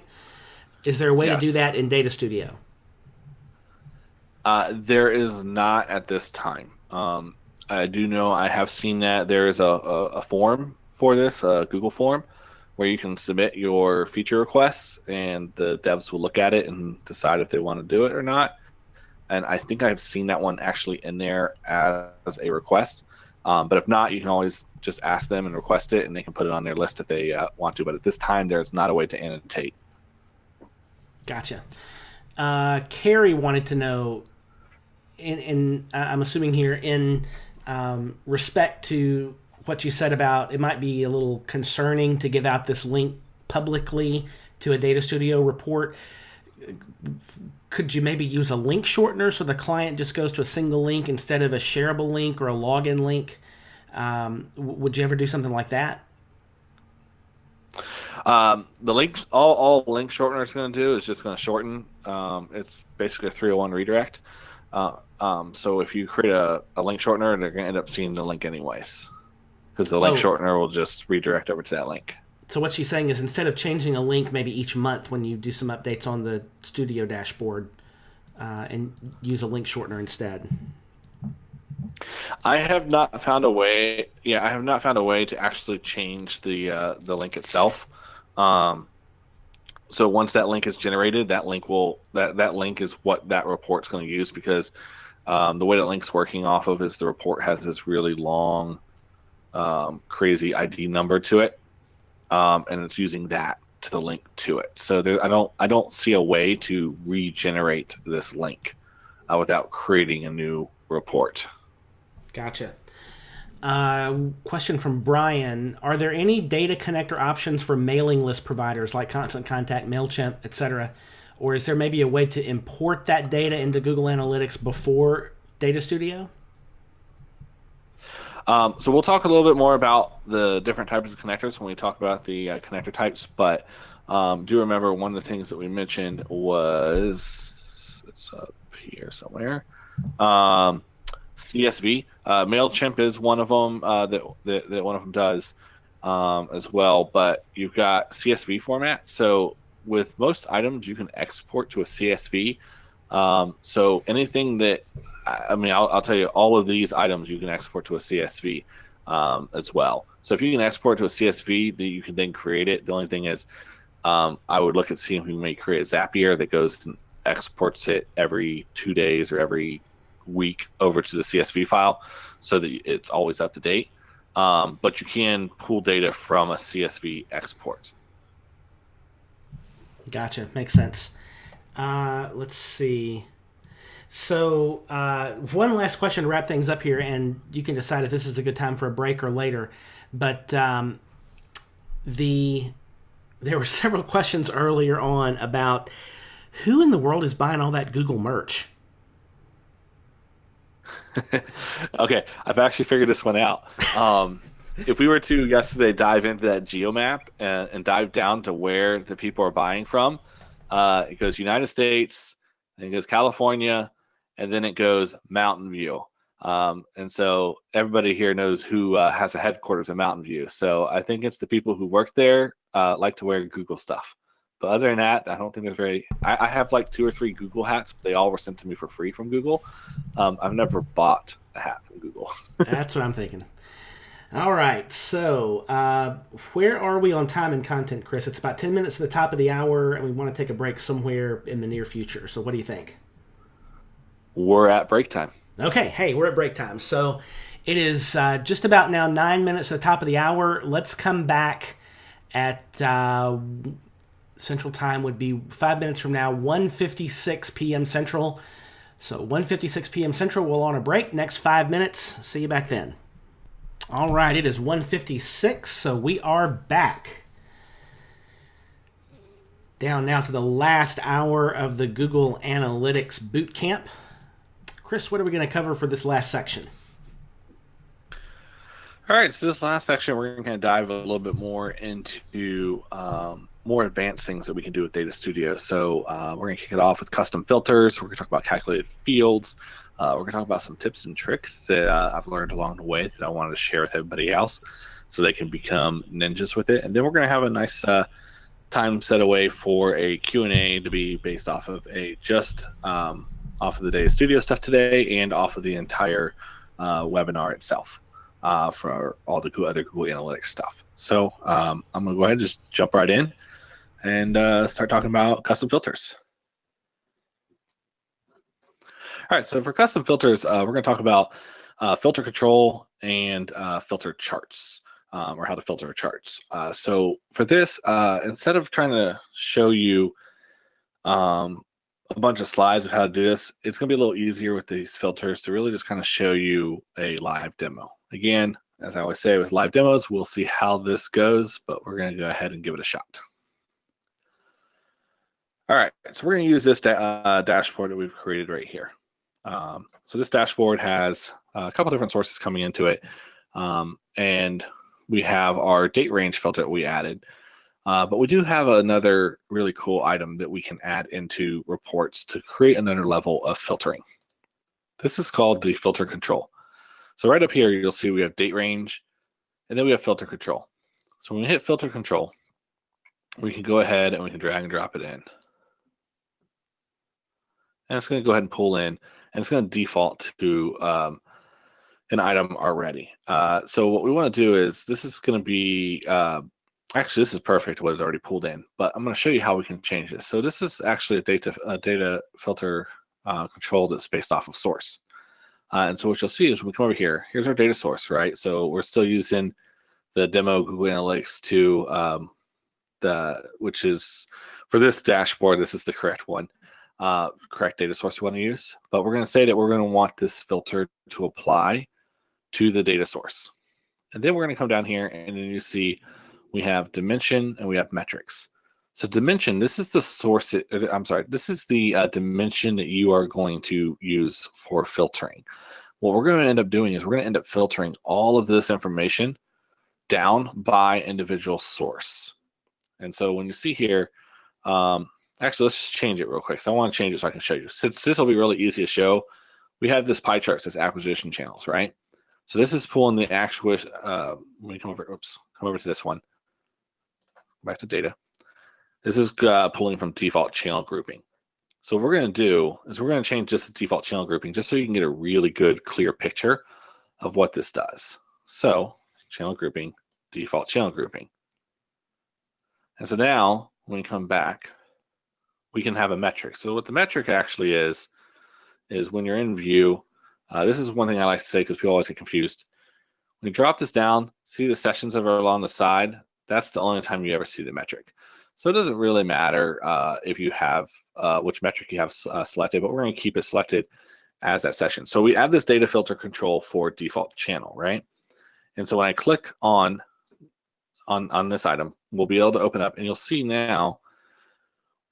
Is there a way to do that in Data Studio? There is not at this time. I do know I have seen that there is a form for this, a Google form, where you can submit your feature requests and the devs will look at it and decide if they want to do it or not. And I think I've seen that one actually in there as a request. But if not, you can always just ask them and request it, and they can put it on their list if they want to. But at this time, there's not a way to annotate. Gotcha. Carrie wanted to know, I'm assuming here, in respect to what you said about it might be a little concerning to give out this link publicly to a Data Studio report. Could you maybe use a link shortener so the client just goes to a single link instead of a shareable link or a login link? Would you ever do something like that? The links, all link shortener is going to do is just going to shorten. It's basically a 301 redirect. So if you create a link shortener, they're going to end up seeing the link anyways, because the link shortener will just redirect over to that link. So what she's saying is, instead of changing a link maybe each month when you do some updates on the Studio dashboard, and use a link shortener instead. I have not found a way. Yeah, I have not found a way to actually change the link itself. So once that link is generated, that link is what that report's going to use, because the way that link's working off of is the report has this really long, crazy ID number to it, and it's using that to link to it. So I don't see a way to regenerate this link without creating a new report. Gotcha. Question from Brian: are there any data connector options for mailing list providers like Constant Contact, MailChimp, etc.? Or is there maybe a way to import that data into Google Analytics before Data Studio? So we'll talk a little bit more about the different types of connectors when we talk about the connector types, but do remember one of the things that we mentioned was, it's up here somewhere, CSV. MailChimp is one of them that one of them does as well, but you've got CSV format. So with most items, you can export to a CSV. So anything that, I'll tell you, all of these items you can export to a CSV as well. So if you can export to a CSV, you can then create it. The only thing is, I would look at seeing if we may create a Zapier that goes and exports it every 2 days or every week over to the CSV file, so that it's always up to date. But you can pull data from a CSV export. Gotcha. Makes sense. Let's see. So one last question to wrap things up here, and you can decide if this is a good time for a break or later. But there were several questions earlier on about who in the world is buying all that Google merch. Okay, I've actually figured this one out. If we were to yesterday dive into that geomap and dive down to where the people are buying from, it goes United States, then it goes California, and then it goes Mountain View. And so everybody here knows who has a headquarters in Mountain View. So I think it's the people who work there like to wear Google stuff. But other than that, I don't think there's very. I have like 2 or 3 Google hats, but they all were sent to me for free from Google. I've never bought a hat from Google. That's what I'm thinking. All right, so where are we on time and content, Chris? It's about 10 minutes to the top of the hour, and we want to take a break somewhere in the near future. So what do you think? We're at break time. Okay, hey, we're at break time. So it is just about now 9 minutes to the top of the hour. Let's come back at Central Time would be 5 minutes from now, 1:56 p.m. Central. So 1:56 p.m. Central, we'll on a break. Next 5 minutes. See you back then. All right, it is 1:56, so we are back. Down now to the last hour of the Google Analytics Bootcamp. Chris, what are we going to cover for this last section? All right, so this last section, we're going to dive a little bit more into more advanced things that we can do with Data Studio. So we're going to kick it off with custom filters. We're going to talk about calculated fields. We're going to talk about some tips and tricks that I've learned along the way that I wanted to share with everybody else so they can become ninjas with it. And then we're going to have a nice time set away for a Q&A to be based off of off of the Data Studio stuff today and off of the entire webinar itself for all the other Google Analytics stuff. So I'm going to go ahead and just jump right in and start talking about custom filters. All right, so for custom filters, we're going to talk about filter control and filter charts, or how to filter charts. So for this, instead of trying to show you a bunch of slides of how to do this, it's going to be a little easier with these filters to really just kind of show you a live demo. Again, as I always say with live demos, we'll see how this goes, but we're going to go ahead and give it a shot. All right, so we're going to use this dashboard that we've created right here. So this dashboard has a couple different sources coming into it, and we have our date range filter that we added, but we do have another really cool item that we can add into reports to create another level of filtering. This is called the filter control. So right up here, you'll see we have date range, and then we have filter control. So when we hit filter control, we can go ahead and we can drag and drop it in. And it's going to go ahead and pull in, and it's going to default to an item already. So what we want to do is, this is going to be, actually this is perfect what it's already pulled in, but I'm going to show you how we can change this. So this is actually a data filter control that's based off of source. And so what you'll see is when we come over here, here's our data source, right? So we're still using the demo Google Analytics 2, which is, for this dashboard, this is the correct one. Correct data source we want to use, but we're going to say that we're going to want this filter to apply to the data source. And then we're going to come down here, and then you see we have dimension and we have metrics. So dimension, this is the source, this is the dimension that you are going to use for filtering. What we're going to end up doing is we're going to end up filtering all of this information down by individual source. And so when you see here, actually, let's just change it real quick. So I want to change it so I can show you. Since this will be really easy to show, we have this pie chart that says acquisition channels, right? So this is pulling the actual, let me come over to this one. Back to data. This is pulling from default channel grouping. So what we're going to do is we're going to change just the default channel grouping just so you can get a really good, clear picture of what this does. So channel grouping, default channel grouping. And so now when we come back, we can have a metric. So what the metric actually is when you're in view, this is one thing I like to say because people always get confused. When you drop this down, see the sessions that are along the side, that's the only time you ever see the metric. So it doesn't really matter if you have which metric you have selected, but we're going to keep it selected as that session. So we add this data filter control for default channel, right? And so when I click on this item, we'll be able to open up, and you'll see now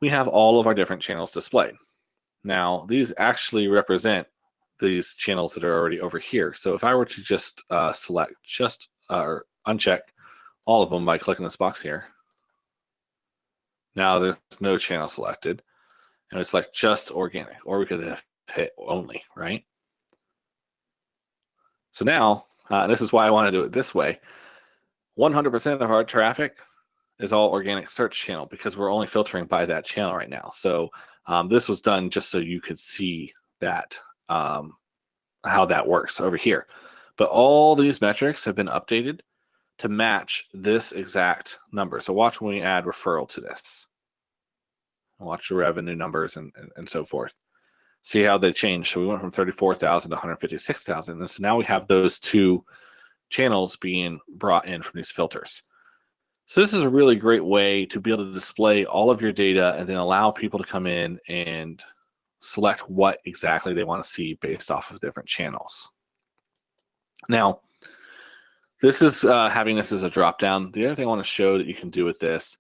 we have all of our different channels displayed. Now, these actually represent these channels that are already over here. So if I were to just select just or uncheck all of them by clicking this box here, now there's no channel selected, and it's like just organic, or we could have hit only, right? So now, this is why I want to do it this way. 100% of our traffic is all organic search channel because we're only filtering by that channel right now. So this was done just so you could see that how that works over here. But all these metrics have been updated to match this exact number. So watch when we add referral to this. Watch the revenue numbers and so forth. See how they change. So we went from 34,000 to 156,000. And so now we have those two channels being brought in from these filters. So this is a really great way to be able to display all of your data and then allow people to come in and select what exactly they want to see based off of different channels. Now, this is having this as a drop down. The other thing I want to show that you can do with this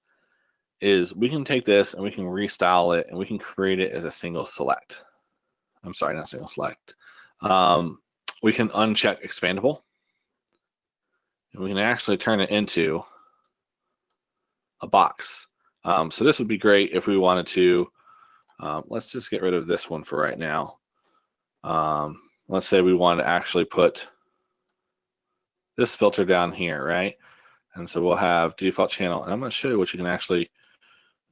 is we can take this and we can restyle it and we can create it as a single select. I'm sorry, not single select. We can uncheck expandable, and we can actually turn it into a box. So this would be great if we wanted to. Let's just get rid of this one for right now. Let's say we want to actually put this filter down here, right? And so we'll have default channel. And I'm going to show you what you can actually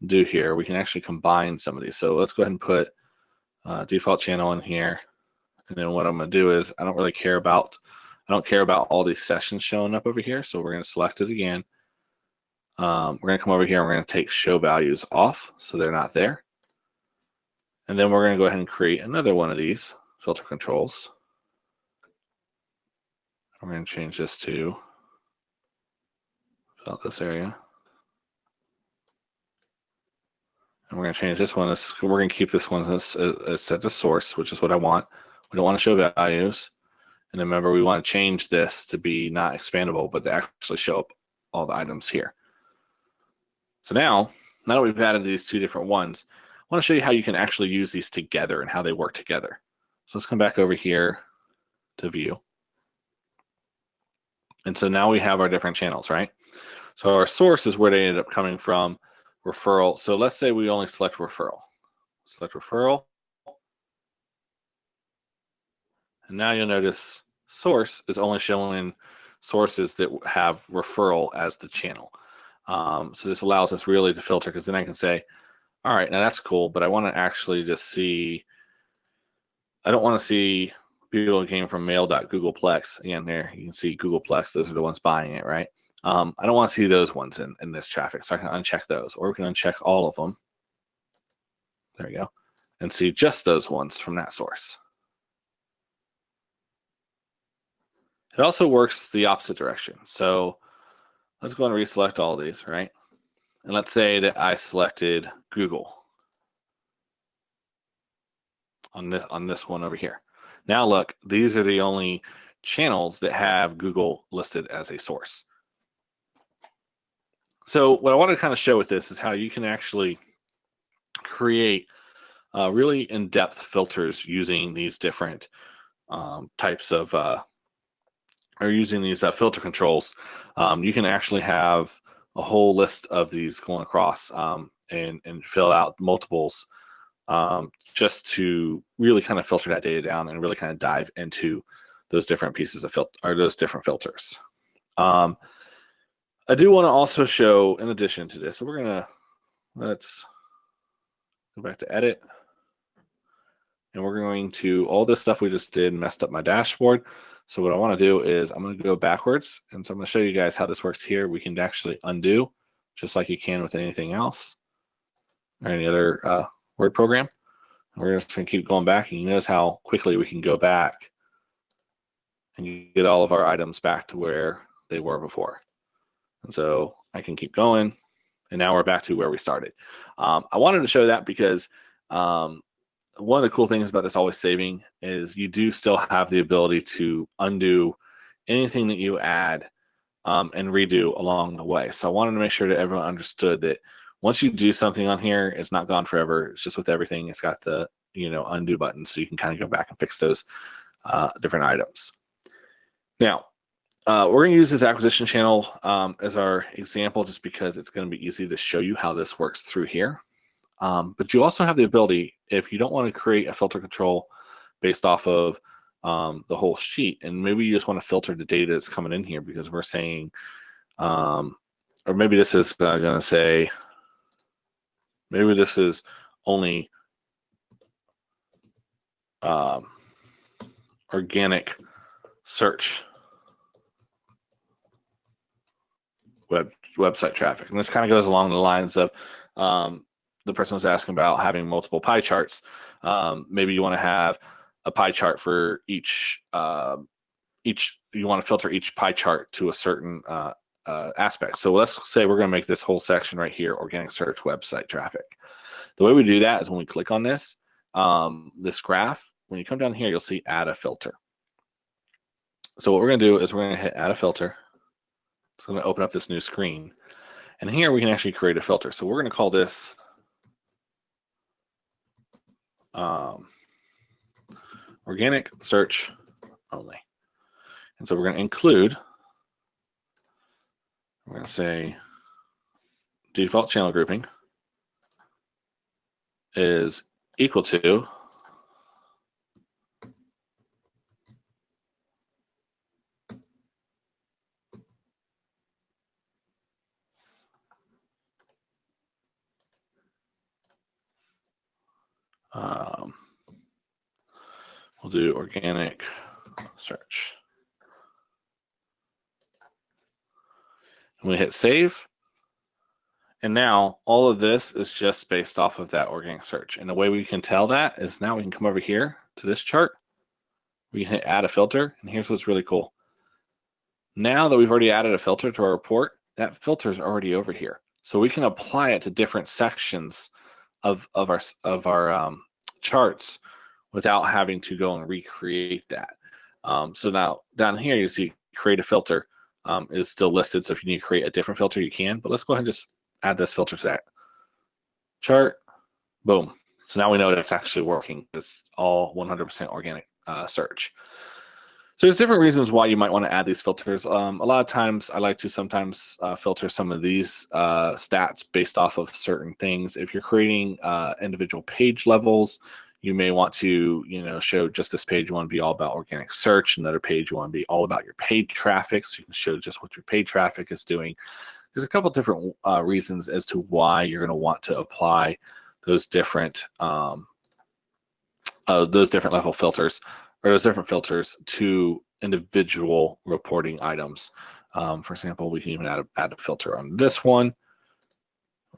do here. We can actually combine some of these. So let's go ahead and put default channel in here. And then what I'm going to do is I don't care about all these sessions showing up over here. So we're going to select it again. We're going to come over here and we're going to take show values off so they're not there. And then we're going to go ahead and create another one of these filter controls. We're going to change this to fill out this area. And we're going to change this one. We're going to keep this one as set to source, which is what I want. We don't want to show values. And then remember, we want to change this to be not expandable, but to actually show up all the items here. So now that we've added these two different ones, I want to show you how you can actually use these together and how they work together. So let's come back over here to view. And so now we have our different channels, right? So our source is where they ended up coming from, referral. So let's say we only select referral. Select referral. And now you'll notice source is only showing sources that have referral as the channel. So this allows us really to filter, because then I can say, all right, now that's cool, but I want to actually just see, I don't want to see people who came from mail.googleplex. Again, there you can see Googleplex, those are the ones buying it, right? I don't want to see those ones in this traffic, so I can uncheck those, or we can uncheck all of them. There we go. And see just those ones from that source. It also works the opposite direction. So let's go and reselect all of these, right? And let's say that I selected Google on this one over here. Now look, these are the only channels that have Google listed as a source. So what I want to kind of show with this is how you can actually create really in-depth filters using these different types of or using these filter controls. You can actually have a whole list of these going across and fill out multiples just to really kind of filter that data down and really kind of dive into those different pieces of filter, or those different filters. I do want to also show, in addition to this, so let's go back to edit. And we're going to, all this stuff we just did messed up my dashboard. So what I want to do is I'm going to go backwards. And so I'm going to show you guys how this works here. We can actually undo, just like you can with anything else or any other word program. And we're just going to keep going back. And you notice how quickly we can go back and you get all of our items back to where they were before. And so I can keep going. And now we're back to where we started. I wanted to show that because one of the cool things about this always saving is you do still have the ability to undo anything that you add and redo along the way. So I wanted to make sure that everyone understood that once you do something on here, it's not gone forever. It's just with everything, it's got the undo buttons, so you can kind of go back and fix those different items. Now, we're going to use this acquisition channel as our example, just because it's going to be easy to show you how this works through here. But you also have the ability, if you don't want to create a filter control based off of the whole sheet, and maybe you just want to filter the data that's coming in here, because we're saying, or maybe this is going to say, maybe this is only organic search website traffic. And this kind of goes along the lines of the person was asking about having multiple pie charts. Maybe you want to have a pie chart for each, you want to filter each pie chart to a certain aspect. So let's say we're going to make this whole section right here organic search website traffic. The way we do that is when we click on this graph, when you come down here, you'll see add a filter. So what we're going to do is we're going to hit add a filter. It's going to open up this new screen. And here we can actually create a filter. So we're going to call this organic search only. And so we're going to include, we're going to say default channel grouping is equal to we'll do organic search. And we hit save. And now all of this is just based off of that organic search. And the way we can tell that is now we can come over here to this chart. We can hit add a filter. And here's what's really cool. Now that we've already added a filter to our report, that filter is already over here. So we can apply it to different sections of our charts without having to go and recreate that. So now down here, you see create a filter is still listed. So if you need to create a different filter, you can. But let's go ahead and just add this filter to that chart. Boom. So now we know that it's actually working. It's all 100% organic search. So there's different reasons why you might want to add these filters. A lot of times I like to sometimes filter some of these stats based off of certain things. If you're creating individual page levels, you may want to, show just this page. You want to be all about organic search. Another page, you want to be all about your paid traffic. So you can show just what your paid traffic is doing. There's a couple different reasons as to why you're going to want to apply those different level filters, or those different filters to individual reporting items. For example, we can even add a filter on this one,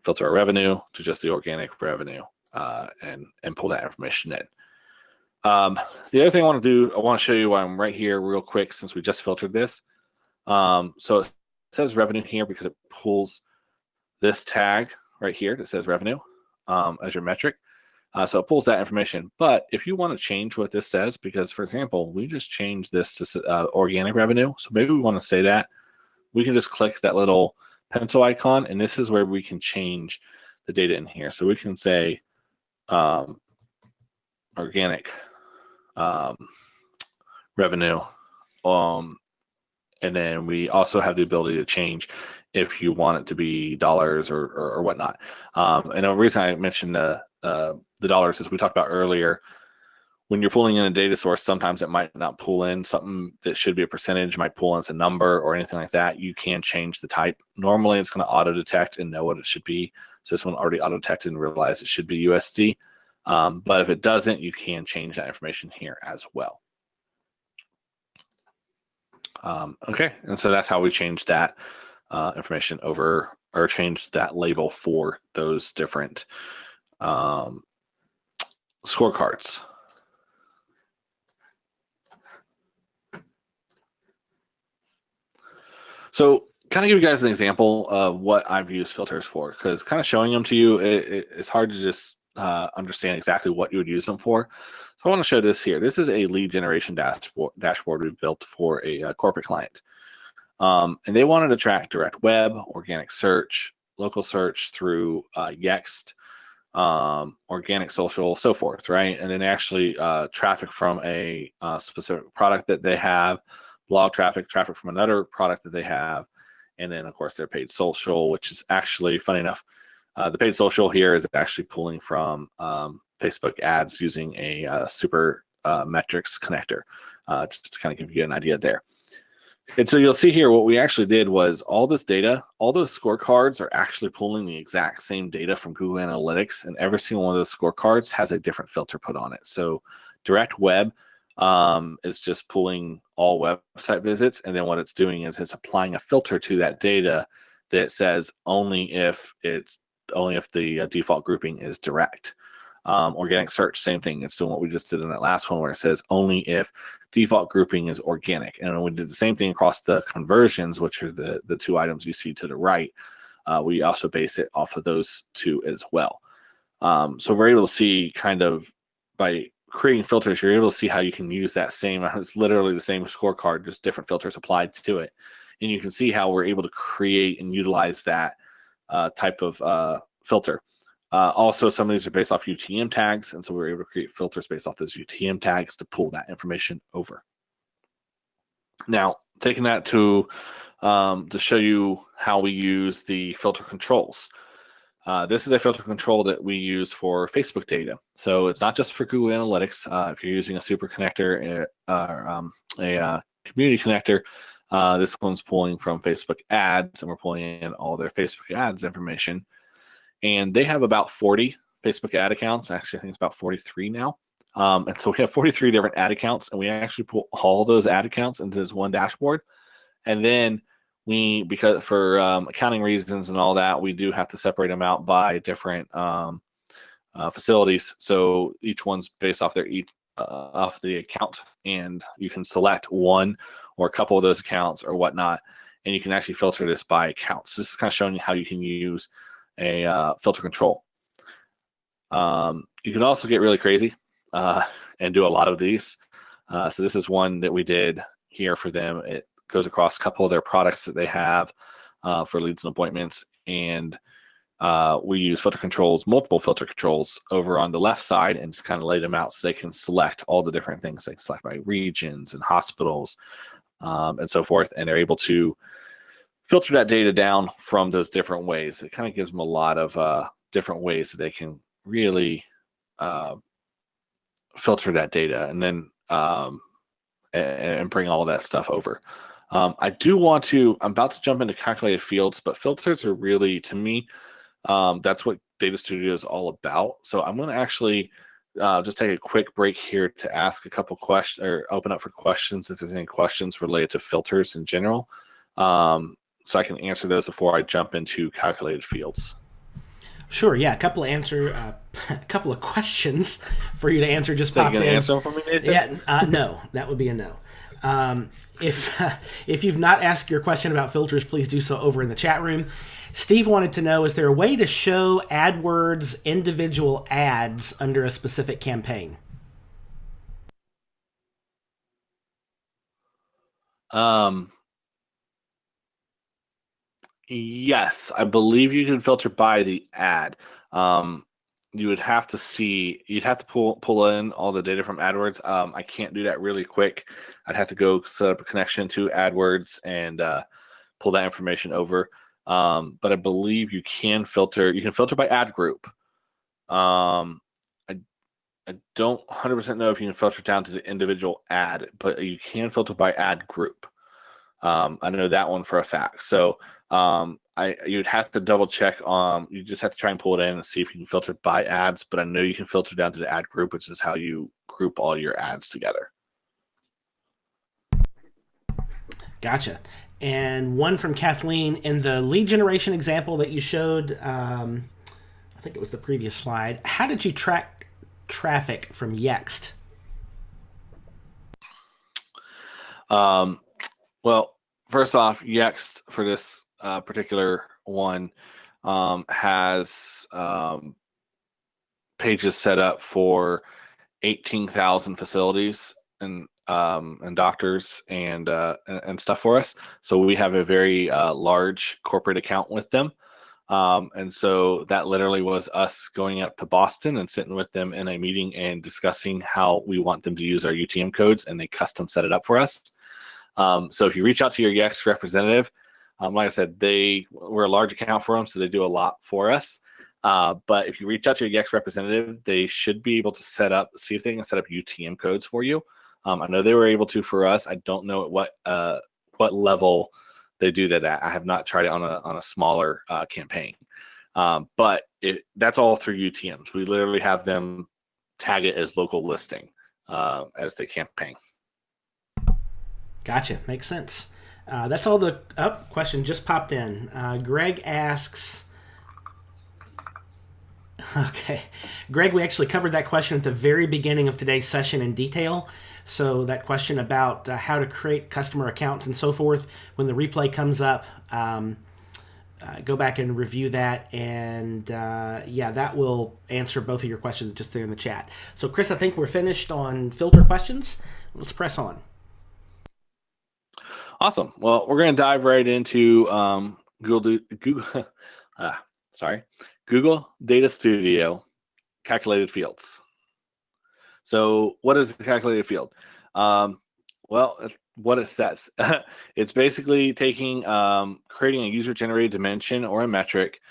filter our revenue to just the organic revenue, and pull that information in. The other thing I want to do, I want to show you why I'm right here real quick, since we just filtered this. So it says revenue here because it pulls this tag right here that says revenue as your metric. So it pulls that information. But if you want to change what this says, because for example, we just changed this to organic revenue. So maybe we want to say that, we can just click that little pencil icon, and this is where we can change the data in here. So we can say organic revenue. And then we also have the ability to change if you want it to be dollars or whatnot. And the reason I mentioned the dollars is we talked about earlier, when you're pulling in a data source, sometimes it might not pull in something that should be a percentage, might pull in as a number or anything like that. You can change the type. Normally it's going to auto detect and know what it should be. So this one already auto detected and realized it should be USD. But if it doesn't, you can change that information here as well. Okay, and so that's how we change that information over, or change that label for those different scorecards. So kind of give you guys an example of what I've used filters for, because kind of showing them to you, it's hard to just understand exactly what you would use them for. So I want to show this here. This is a lead generation dashboard we built for a corporate client. And they wanted to track direct web, organic search, local search through Yext, organic, social, so forth, right? And then actually traffic from a specific product that they have, blog traffic, traffic from another product that they have, and then of course their paid social, which is actually funny enough. The paid social here is actually pulling from Facebook ads using a super metrics connector, just to kind of give you an idea there. And so you'll see here what we actually did was all this data, all those scorecards are actually pulling the exact same data from Google Analytics, and every single one of those scorecards has a different filter put on it. So direct web is just pulling all website visits, and then what it's doing is it's applying a filter to that data that says only if the default grouping is direct. Organic search, same thing. It's doing what we just did in that last one where it says only if default grouping is organic. And we did the same thing across the conversions, which are the two items you see to the right. We also base it off of those two as well. So we're able to see kind of by creating filters, you're able to see how you can use that same, it's literally the same scorecard, just different filters applied to it. And you can see how we're able to create and utilize that type of filter. Also, some of these are based off UTM tags, and so we're able to create filters based off those UTM tags to pull that information over. Now, taking that to show you how we use the filter controls. This is a filter control that we use for Facebook data. So it's not just for Google Analytics. If you're using a super connector or a community connector, this one's pulling from Facebook ads, and we're pulling in all their Facebook ads information. And they have about 40 Facebook ad accounts. Actually, I think it's about 43 now. And so we have 43 different ad accounts, and we actually pull all those ad accounts into this one dashboard. And then because for accounting reasons and all that, we do have to separate them out by different facilities. So each one's based off off the account, and you can select one or a couple of those accounts or whatnot, and you can actually filter this by accounts. So this is kind of showing you how you can use a filter control. You can also get really crazy and do a lot of these. So this is one that we did here for them. It goes across a couple of their products that they have for leads and appointments, and we use multiple filter controls over on the left side, and just kind of lay them out so they can select all the different things. They can select by regions and hospitals and so forth, and they're able to filter that data down from those different ways. It kind of gives them a lot of different ways that they can really filter that data and then and bring all of that stuff over. I'm about to jump into calculated fields, but filters are really, to me, that's what Data Studio is all about. So I'm going to actually just take a quick break here to ask a couple questions, or open up for questions if there's any questions related to filters in general. So I can answer those before I jump into calculated fields. Sure. Yeah, a couple of questions for you to answer just So popped you in. gonna answer them for me, Nathan? Yeah, no, that would be a no. If you've not asked your question about filters, please do so over in the chat room. Steve wanted to know: is there a way to show AdWords individual ads under a specific campaign? Yes, I believe you can filter by the ad. You'd have to pull in all the data from AdWords. I can't do that really quick. I'd have to go set up a connection to AdWords and pull that information over. But I believe you can filter. You can filter by ad group. I don't 100% know if you can filter down to the individual ad, but you can filter by ad group. I know that one for a fact. So you'd have to double check. You just have to try and pull it in and see if you can filter by ads. But I know you can filter down to the ad group, which is how you group all your ads together. Gotcha. And one from Kathleen: in the lead generation example that you showed, I think it was the previous slide, how did you track traffic from Yext? Well, first off, Yext for this particular one has pages set up for 18,000 facilities and doctors and stuff for us. So we have a very large corporate account with them. And so that literally was us going up to Boston and sitting with them in a meeting and discussing how we want them to use our UTM codes, and they custom set it up for us. So if you reach out to your EX representative, like I said, we're a large account for them, so they do a lot for us. But if you reach out to your EX representative, they should be able to see if they can set up UTM codes for you. I know they were able to for us. I don't know at what level they do that at. I have not tried it on a smaller campaign. But that's all through UTMs. We literally have them tag it as local listing as the campaign. Gotcha. Makes sense. That's all the question just popped in. Greg asks. Okay. Greg, we actually covered that question at the very beginning of today's session in detail. So that question about how to create customer accounts and so forth, when the replay comes up, go back and review that. And that will answer both of your questions just there in the chat. So Chris, I think we're finished on filter questions. Let's press on. Awesome. Well, we're going to dive right into Google Data Studio calculated fields. So what is a calculated field? Well, what it says. It's basically taking creating a user-generated dimension or a metric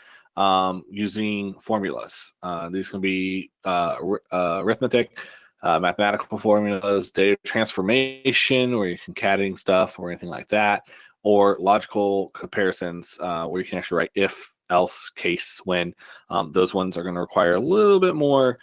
using formulas. These can be arithmetic, mathematical formulas, data transformation, where you're concatenating stuff or anything like that, or logical comparisons, where you can actually write if, else, case, when. Those ones are going to require a little bit more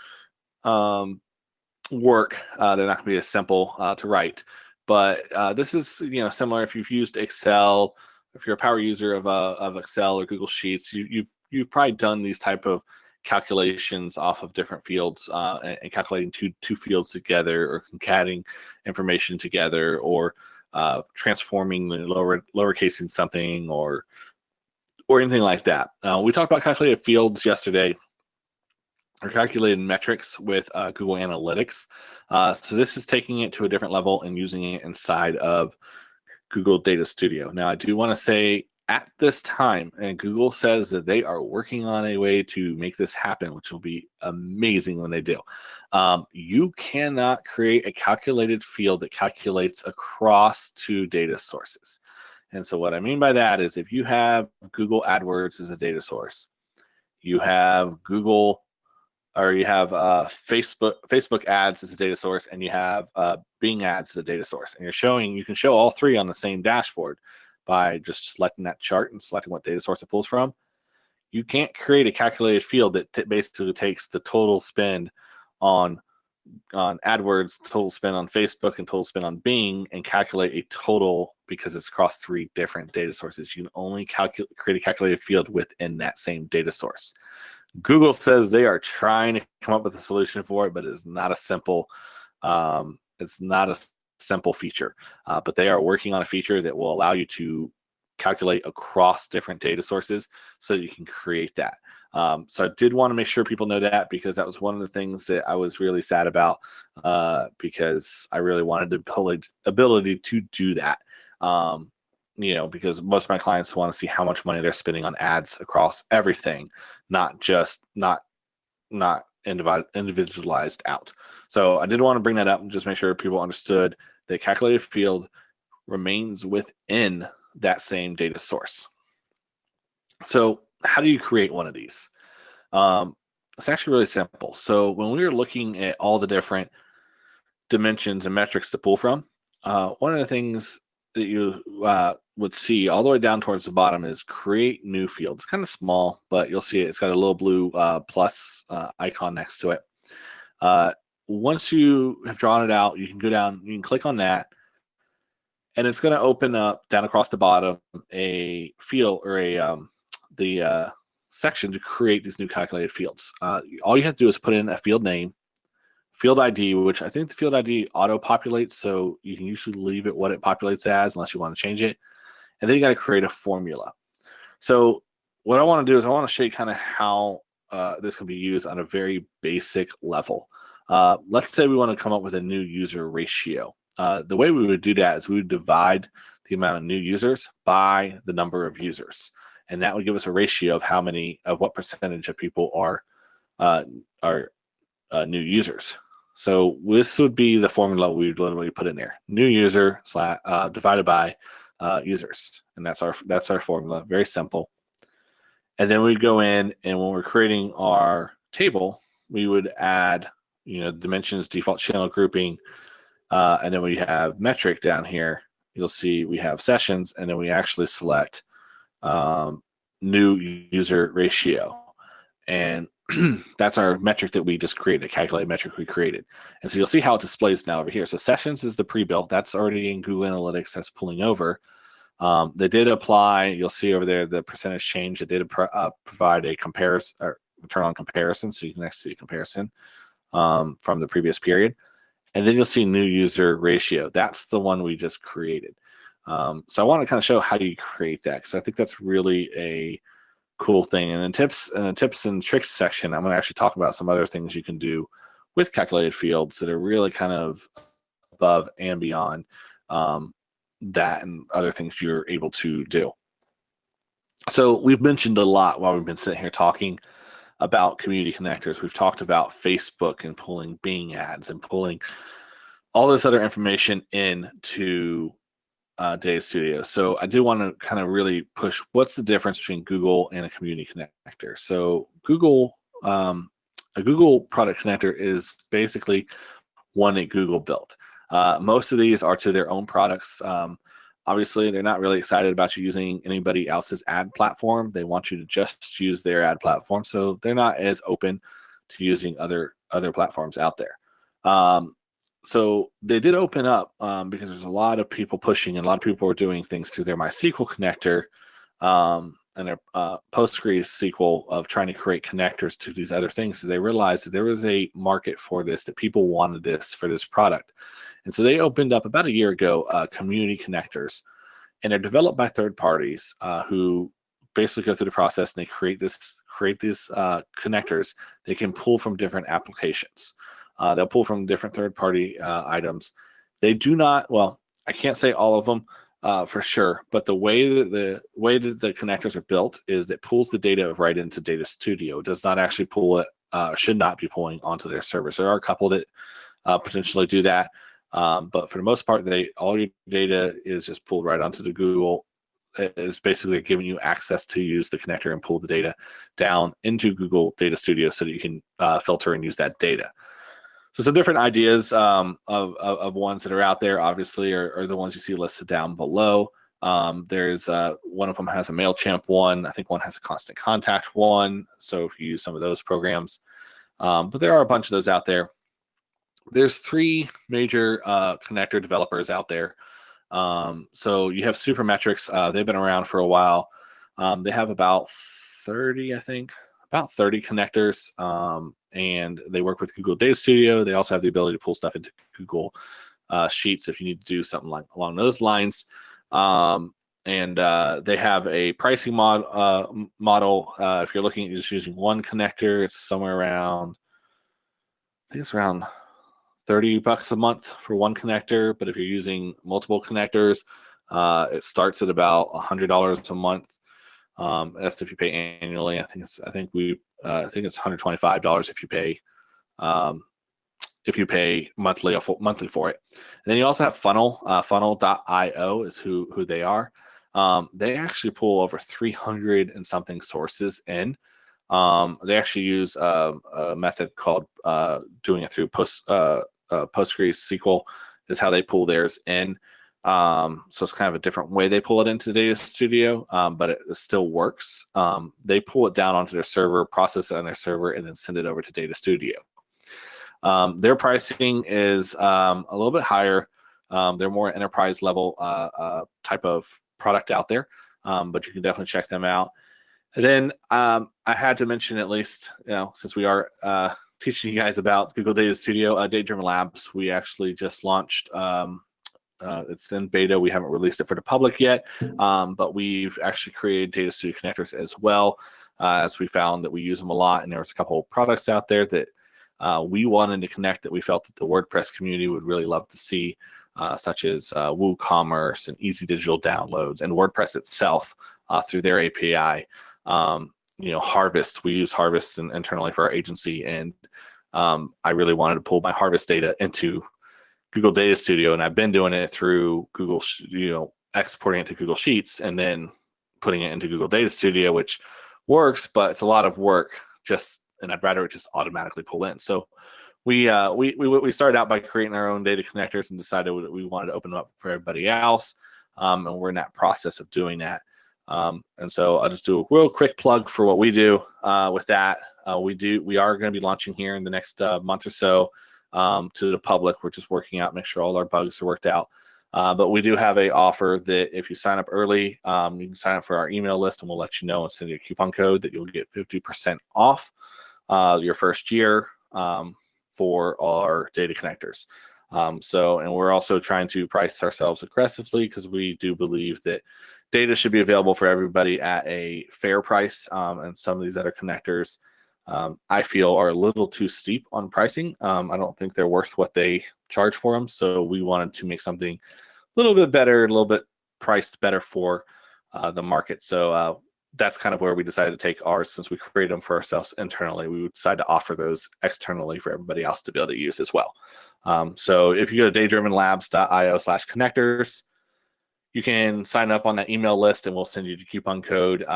work. They're not going to be as simple to write. But this is similar if you've used Excel, if you're a power user of Excel or Google Sheets, you've probably done these type of calculations off of different fields and calculating two fields together, or concatenating information together, or transforming the lowercasing something or anything like that. We talked about calculated fields yesterday, or calculated metrics with Google Analytics. So this is taking it to a different level and using it inside of Google Data Studio. Now, I do want to say at this time, and Google says that they are working on a way to make this happen, which will be amazing when they do. You cannot create a calculated field that calculates across two data sources. And so what I mean by that is, if you have Google AdWords as a data source, you have Facebook ads as a data source, and you have Bing ads as a data source, and you can show all three on the same dashboard by just selecting that chart and selecting what data source it pulls from. You can't create a calculated field that basically takes the total spend on AdWords, total spend on Facebook, and total spend on Bing, and calculate a total because it's across three different data sources. You can only create a calculated field within that same data source. Google says they are trying to come up with a solution for it, but it's not a simple feature. But they are working on a feature that will allow you to calculate across different data sources so that you can create that. So I did want to make sure people know that, because that was one of the things that I was really sad about, because I really wanted the ability to do that. Because most of my clients want to see how much money they're spending on ads across everything, not individualized out. So I did want to bring that up and just make sure people understood the calculated field remains within that same data source. So how do you create one of these? It's actually really simple. So when we were looking at all the different dimensions and metrics to pull from, one of the things that you would see all the way down towards the bottom is create new field. It's kind of small, but you'll see it's got a little blue plus icon next to it. Once you have drawn it out, you can go down, you can click on that, and it's going to open up down across the bottom a field, or the section to create these new calculated fields. All you have to do is put in a field name, field ID, which I think the field ID auto-populates, so you can usually leave it what it populates as unless you want to change it. And then you got to create a formula. So what I want to do is I want to show you kind of how this can be used on a very basic level. Let's say we want to come up with a new user ratio. The way we would do that is we would divide the amount of new users by the number of users, and that would give us a ratio of what percentage of people are new users. So this would be the formula we would literally put in there: new user divided by users, and that's our formula. Very simple. And then we'd go in, and when we're creating our table, we would add, dimensions, default channel grouping, and then we have metric down here. You'll see we have sessions, and then we actually select new user ratio. And that's our metric that we just created, a calculated metric we created. And so you'll see how it displays now over here. So sessions is the pre-built. That's already in Google Analytics. That's pulling over. They did apply, you'll see over there, the percentage change. It did provide a comparison or return on comparison. So you can actually see a comparison from the previous period. And then you'll see new user ratio. That's the one we just created. So I want to kind of show how you create that, because I think that's really a cool thing. And then tips and tricks section, I'm going to actually talk about some other things you can do with calculated fields that are really kind of above and beyond that and other things you're able to do. So we've mentioned a lot while we've been sitting here talking about community connectors. We've talked about Facebook and pulling Bing ads and pulling all this other information into Data Studio. So I do want to kind of really push what's the difference between Google and a community connector. So a Google product connector is basically one that Google built. Most of these are to their own products. Obviously, they're not really excited about you using anybody else's ad platform. They want you to just use their ad platform. So they're not as open to using other platforms out there. So they did open up because there's a lot of people pushing, and a lot of people are doing things through their MySQL connector and their PostgreSQL of trying to create connectors to these other things. So they realized that there was a market for this, that people wanted this for this product. And so they opened up about a year ago community connectors, and they're developed by third parties who basically go through the process, and they create these connectors they can pull from different applications. They'll pull from different third-party items. They do not, well, I can't say all of them for sure, but the way that the connectors are built is it pulls the data right into Data Studio. It does not actually pull it, should not be pulling onto their servers. There are a couple that potentially do that, but for the most part, all your data is just pulled right onto the Google. It is basically giving you access to use the connector and pull the data down into Google Data Studio so that you can filter and use that data. So some different ideas of ones that are out there, obviously, are the ones you see listed down below. There's one of them has a MailChimp one. I think one has a Constant Contact one. So if you use some of those programs, but there are a bunch of those out there. There's three major connector developers out there. So you have Supermetrics. They've been around for a while. They have about 30, I think, about 30 connectors. And they work with Google Data Studio. They also have the ability to pull stuff into Google Sheets if you need to do something along those lines. And they have a pricing model. If you're looking at just using one connector, it's somewhere around, I think it's around $30 a month for one connector. But if you're using multiple connectors, it starts at about $100 a month. That's if you pay annually. I think it's $125 if you pay monthly for it. And then you also have Funnel. Funnel.io is who they are. They actually pull over 300 and something sources in. They actually use a method called doing it through PostgreSQL is how they pull theirs in. So it's kind of a different way they pull it into Data Studio, but it still works. They pull it down onto their server, process it on their server, and then send it over to Data Studio. Their pricing is a little bit higher. They're more enterprise level type of product out there, but you can definitely check them out. And then I had to mention, at least, since we are teaching you guys about Google Data Studio, Data-Driven Labs, we actually just launched. It's in beta. We haven't released it for the public yet, but we've actually created Data Studio connectors as well, as we found that we use them a lot. And there was a couple of products out there that we wanted to connect that we felt that the WordPress community would really love to see. such as WooCommerce and Easy Digital Downloads and WordPress itself through their API. Harvest, we use Harvest internally for our agency, and I really wanted to pull my Harvest data into Google Data Studio, and I've been doing it through Google, exporting it to Google Sheets and then putting it into Google Data Studio, which works, but it's a lot of work and I'd rather it just automatically pull in. So we started out by creating our own data connectors and decided we wanted to open them up for everybody else. And we're in that process of doing that. And so I'll just do a real quick plug for what we do with that. We are going to be launching here in the next month or so to the public. We're just working out, make sure all our bugs are worked out. But we do have a offer that if you sign up early, you can sign up for our email list, and we'll let you know and send you a coupon code that you'll get 50% off your first year for our data connectors. And we're also trying to price ourselves aggressively because we do believe that data should be available for everybody at a fair price. And some of these other connectors, I feel, are a little too steep on pricing. I don't think they're worth what they charge for them. So we wanted to make something a little bit better, a little bit priced better for the market. So that's kind of where we decided to take ours. Since we created them for ourselves internally, we decided to offer those externally for everybody else to be able to use as well. So if you go to daydrivenlabs.io/connectors, you can sign up on that email list, and we'll send you the coupon code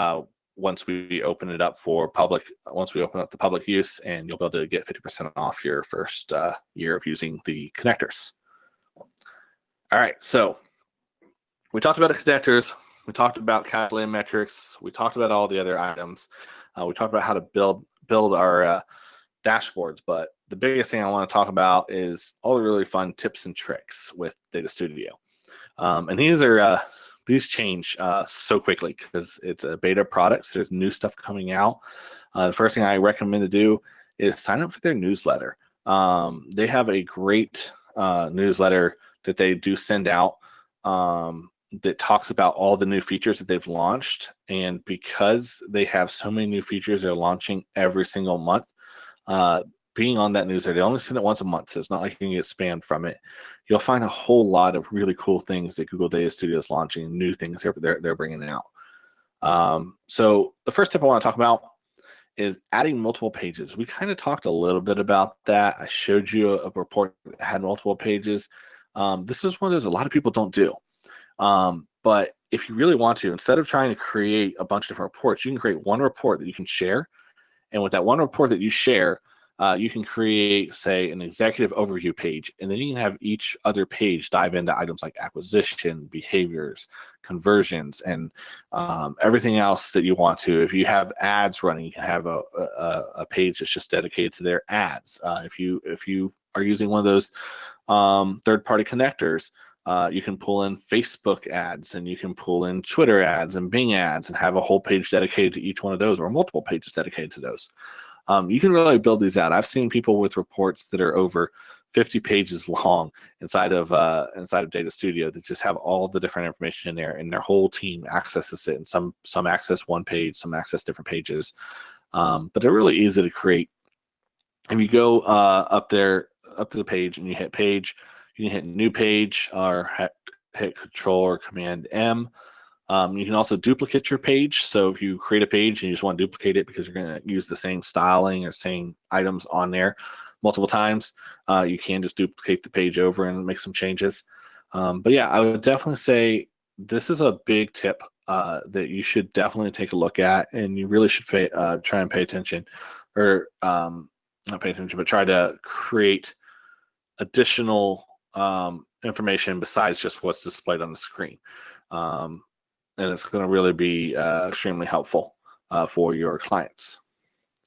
once we open it up for public. Once we open up the public use, and you'll be able to get 50% off your first year of using the connectors. All right, so we talked about the connectors. We talked about calculating metrics. We talked about all the other items. We talked about how to build our dashboards. But the biggest thing I want to talk about is all the really fun tips and tricks with Data Studio. And these change so quickly because it's a beta product. So there's new stuff coming out. The first thing I recommend to do is sign up for their newsletter. They have a great newsletter that they do send out that talks about all the new features that they've launched. And because they have so many new features they're launching every single month, being on that newsletter, they only send it once a month, so it's not like you can get spammed from it. You'll find a whole lot of really cool things that Google Data Studio is launching, new things they're bringing out. So the first tip I want to talk about is adding multiple pages. We kind of talked a little bit about that. I showed you a report that had multiple pages. This is one of those a lot of people don't do. But if you really want to, instead of trying to create a bunch of different reports, you can create one report that you can share. And with that one report that you share, you can create, say, an executive overview page, and then you can have each other page dive into items like acquisition, behaviors, conversions, and everything else that you want to. If you have ads running, you can have a page that's just dedicated to their ads. If you are using one of those third-party connectors, you can pull in Facebook ads, and you can pull in Twitter ads and Bing ads and have a whole page dedicated to each one of those, or multiple pages dedicated to those. You can really build these out. I've seen people with reports that are over 50 pages long inside of Data Studio that just have all the different information in there, and their whole team accesses it. And some access one page, some access different pages. But they're really easy to create. If you go up to the page and you hit page, you can hit new page or hit Control or Command M. You can also duplicate your page. So if you create a page and you just want to duplicate it because you're going to use the same styling or same items on there multiple times, you can just duplicate the page over and make some changes. But yeah, I would definitely say this is a big tip that you should definitely take a look at, and you really should try and pay attention, or not pay attention, but try to create additional information besides just what's displayed on the screen. And it's going to really be extremely helpful for your clients.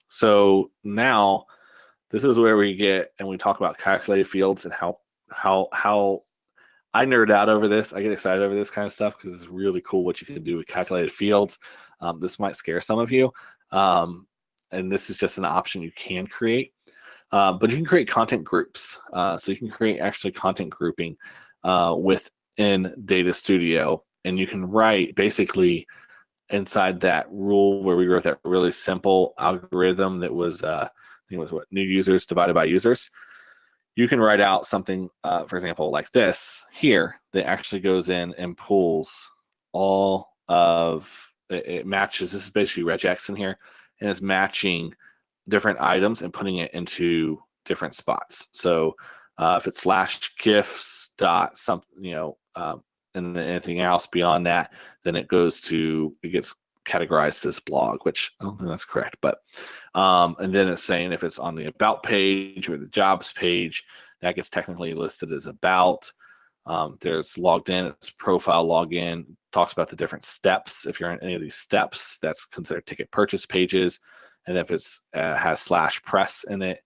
So now this is where we talk about calculated fields and how I nerd out over this. I get excited over this kind of stuff because it's really cool what you can do with calculated fields. This might scare some of you. And this is just an option you can create. But you can create content groups. So you can create actually content grouping within Data Studio. And you can write basically inside that rule where we wrote that really simple algorithm that was, I think it was new users divided by users. you can write out something, for example, like this here, that actually goes in and pulls all of it matches. This is basically regex in here, and it's matching different items and putting it into different spots. So if it's slash gifts dot something, and then anything else beyond that, then it gets categorized as blog, which I don't think that's correct, but and then it's saying if it's on the about page or the jobs page, that gets technically listed as about. There's logged in, it's profile login, talks about the different steps. If you're in any of these steps, that's considered ticket purchase pages. And if it's has slash press in it,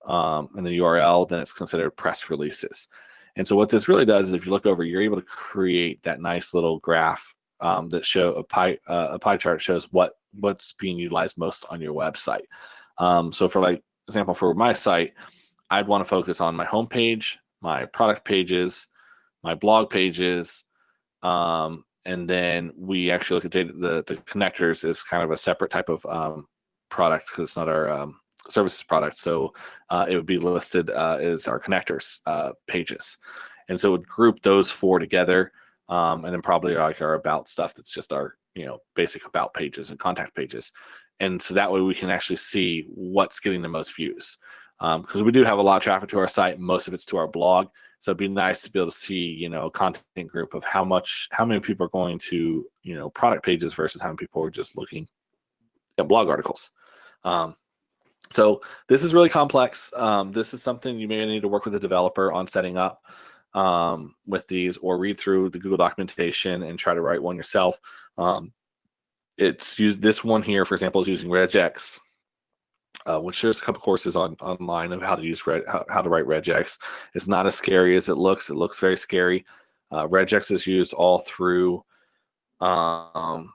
in the URL, then it's considered press releases. And so what this really does is if you look over, you're able to create that nice little graph that show a pie chart shows what's being utilized most on your website. So for like example, for my site, I'd want to focus on my homepage, my product pages, my blog pages, and then we actually look at the connectors as kind of a separate type of product because it's not our services product. So it would be listed as our connectors pages. And so it would group those four together, and then probably like our about stuff that's just our basic about pages and contact pages. And so that way we can actually see what's getting the most views. Because we do have a lot of traffic to our site, most of it's to our blog. So it'd be nice to be able to see, a content group of how many people are going to, product pages versus how many people are just looking at blog articles. So this is really complex. This is something you may need to work with a developer on setting up with these, or read through the Google documentation and try to write one yourself. This one here, for example, is using regex, which there's a couple courses online of how to use how to write regex. It's not as scary as it looks. It looks very scary. Regex is used all through analytics,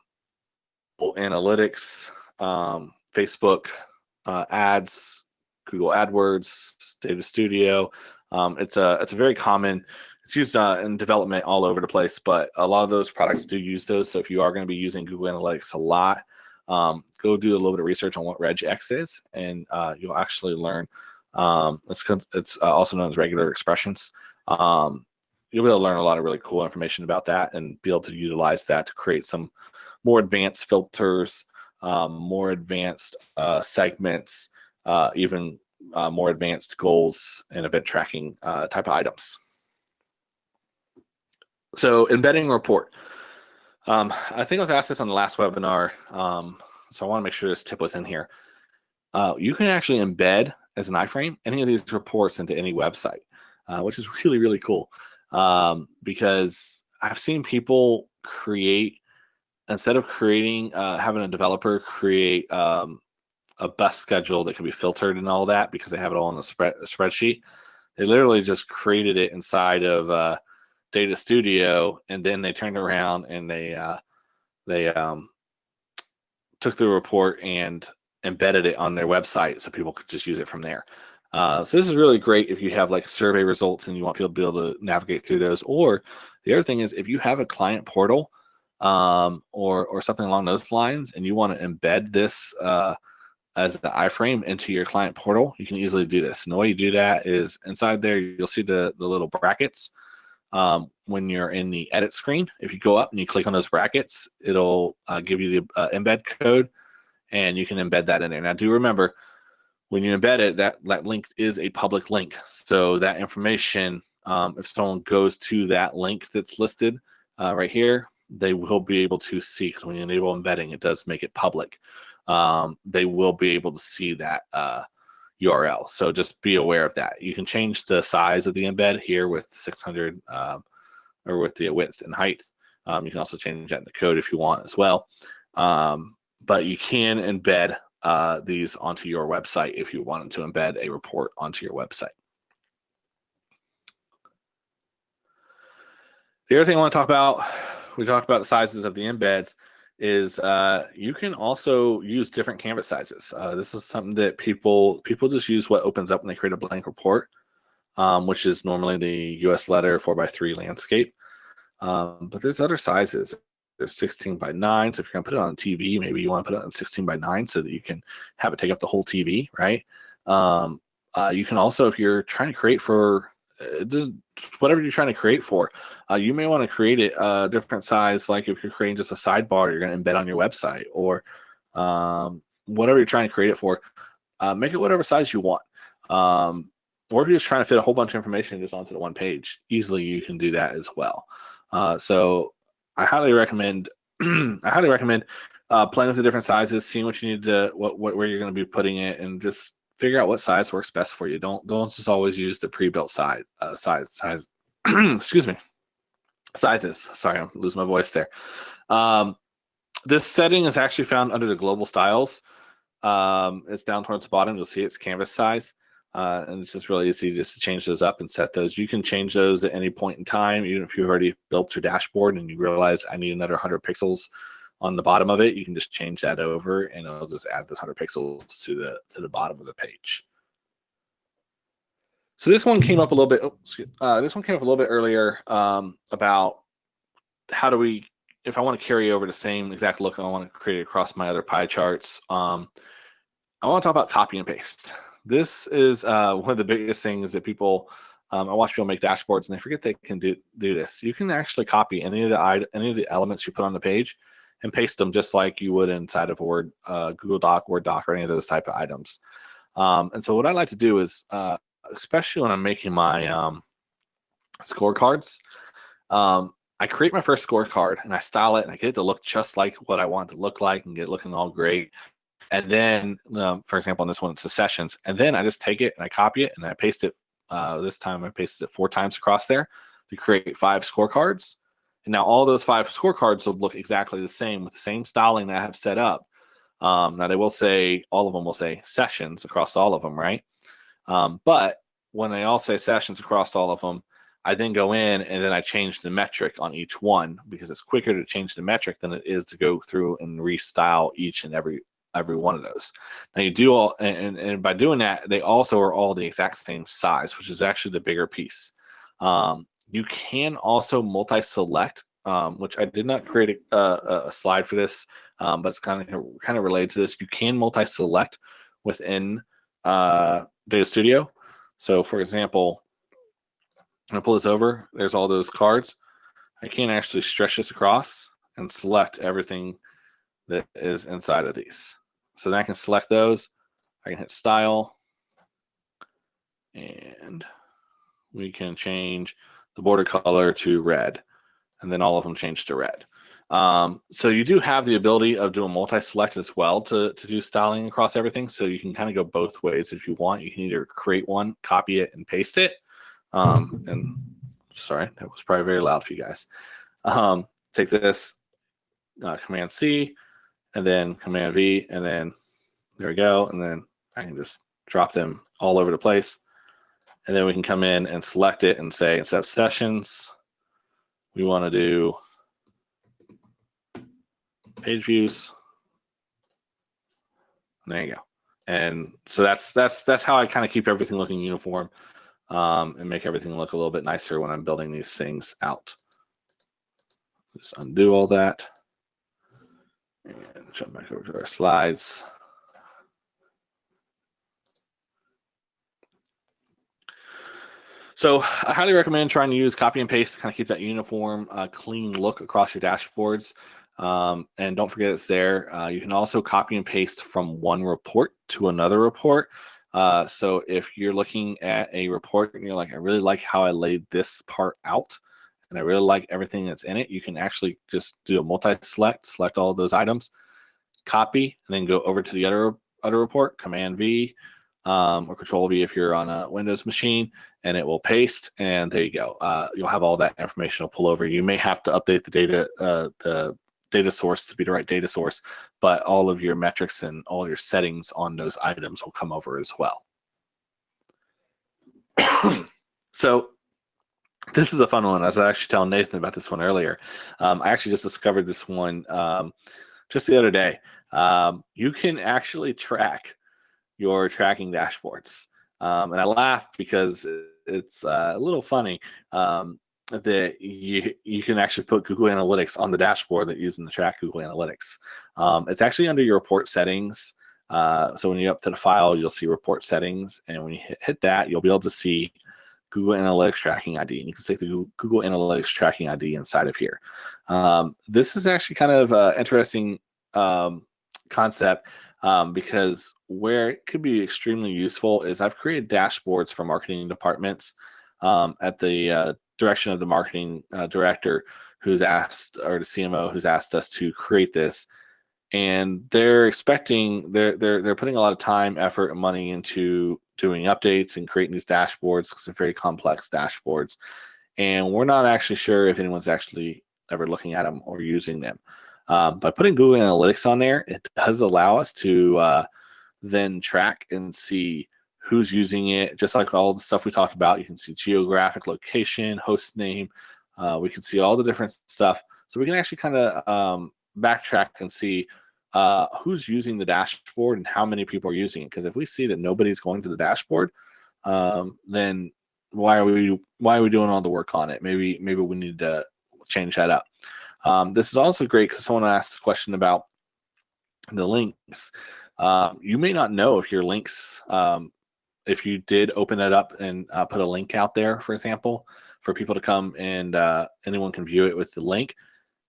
Facebook ads, Google AdWords, Data Studio. It's a very common. It's used in development all over the place, but a lot of those products do use those. So if you are going to be using Google Analytics a lot, go do a little bit of research on what regex is, and you'll actually learn. It's also known as regular expressions. You'll be able to learn a lot of really cool information about that and be able to utilize that to create some more advanced filters, more advanced segments, even more advanced goals and event tracking type of items. So embedding report. I think I was asked this on the last webinar, so I want to make sure this tip was in here. You can actually embed as an iframe any of these reports into any website, which is really, really cool, because I've seen people create, instead of having a developer create a bus schedule that can be filtered and all that because they have it all in a spreadsheet, they literally just created it inside of Data Studio, and then they turned around and they took the report and embedded it on their website so people could just use it from there. So this is really great if you have like survey results and you want people to be able to navigate through those. Or the other thing is if you have a client portal or something along those lines and you want to embed this as the iframe into your client portal, you can easily do this. And the way you do that is inside there, you'll see the little brackets. When you're in the edit screen, if you go up and you click on those brackets, it'll give you the embed code, and you can embed that in there. Now, do remember, when you embed it, that link is a public link. So that information, if someone goes to that link that's listed right here, they will be able to see, because when you enable embedding, it does make it public. They will be able to see that URL. So just be aware of that. You can change the size of the embed here with 600 or with the width and height. You can also change that in the code if you want as well. But you can embed these onto your website if you wanted to embed a report onto your website. The other thing I want to talk about, we talked about the sizes of the embeds, is you can also use different canvas sizes. This is something that people just use what opens up when they create a blank report, which is normally the US letter 4x3 landscape. But there's other sizes. There's 16 by 9. So if you're going to put it on TV, maybe you want to put it on 16 by 9 so that you can have it take up the whole TV, right? You can also, if you're trying to create for whatever you're trying to create for, you may want to create it a different size. Like if you're creating just a sidebar you're going to embed on your website, or whatever you're trying to create it for, make it whatever size you want. Or if you're just trying to fit a whole bunch of information just onto the one page, easily you can do that as well. So I highly recommend I highly recommend playing with the different sizes, seeing what you need to where you're going to be putting it, and just figure out what size works best for you. Don't just always use the pre-built size. Excuse me, sizes. Sorry, I'm losing my voice there. This setting is actually found under the global styles. It's down towards the bottom. You'll see it's canvas size. And it's just really easy just to change those up and set those. You can change those at any point in time, even if you've already built your dashboard and you realize I need another 100 pixels on the bottom of it. You can just change that over, and it'll just add this 100 pixels to the bottom of the page. So this one came up a little bit. This one came up a little bit earlier about how do we, if I want to carry over the same exact look, I want to create it across my other pie charts. I want to talk about copy and paste. This is one of the biggest things that people, I watch people make dashboards and they forget they can do this. You can actually copy any of the elements you put on the page and paste them just like you would inside of Word, Google Doc, Word Doc, or any of those type of items. And so what I like to do is, especially when I'm making my scorecards, I create my first scorecard and I style it and I get it to look just like what I want it to look like and get it looking all great. And then, for example, on this one, it's the sessions. And then I just take it and I copy it and I paste it. This time I pasted it 4 times across there to create 5 scorecards. And now all those 5 scorecards will look exactly the same with the same styling that I have set up. Now they will say, all of them will say sessions across all of them, right? But when they all say sessions across all of them, I then go in and then I change the metric on each one, because it's quicker to change the metric than it is to go through and restyle each and every one of those. Now you do all, and by doing that, they also are all the exact same size, which is actually the bigger piece. You can also multi-select, which I did not create a slide for this, but it's kind of related to this. You can multi-select within Data Studio. So for example, I'm gonna pull this over. There's all those cards. I can actually stretch this across and select everything that is inside of these. So then I can select those. I can hit style, and we can change the border color to red, and then all of them change to red. So you do have the ability of doing multi-select as well to do styling across everything. So you can kind of go both ways if you want. You can either create one, copy it, and paste it. And sorry, that was probably very loud for you guys. Take this, Command C, and then Command V, and then there we go. And then I can just drop them all over the place. And then we can come in and select it and say, instead of sessions, we want to do page views. And there you go. And so that's how I kind of keep everything looking uniform, and make everything look a little bit nicer when I'm building these things out. Just undo all that and jump back over to our slides. So I highly recommend trying to use copy and paste to kind of keep that uniform, clean look across your dashboards. And don't forget it's there. You can also copy and paste from one report to another report. So if you're looking at a report and you're like, I really like how I laid this part out, and I really like everything that's in it, you can actually just do a multi-select, select all of those items, copy, and then go over to the other report, Command V, or Control V if you're on a Windows machine, and it will paste, and there you go. You'll have all that information will pull over. You may have to update the data source to be the right data source, but all of your metrics and all your settings on those items will come over as well. So this is a fun one. I was actually telling Nathan about this one earlier. I actually just discovered this one just the other day. You can actually track your tracking dashboards. And I laugh because it's a little funny that you can actually put Google Analytics on the dashboard that you're using to track Google Analytics. It's actually under your report settings. So when you're up to the file, you'll see report settings. And when you hit that, you'll be able to see Google Analytics Tracking ID. And you can stick the Google Analytics Tracking ID inside of here. This is actually kind of an interesting concept because where it could be extremely useful is I've created dashboards for marketing departments at the direction of the marketing director who's asked, or the CMO who's asked us to create this. And they're expecting, they're putting a lot of time, effort, and money into doing updates and creating these dashboards because they're very complex dashboards. And we're not actually sure if anyone's actually ever looking at them or using them. By putting Google Analytics on there, it does allow us to then track and see who's using it. Just like all the stuff we talked about, you can see geographic location, host name. We can see all the different stuff. So we can actually kind of backtrack and see who's using the dashboard and how many people are using it. Because if we see that nobody's going to the dashboard, then why are we doing all the work on it? Maybe we need to change that up. This is also great because someone asked a question about the links. You may not know if your links, if you did open it up and put a link out there, for example, for people to come and anyone can view it with the link.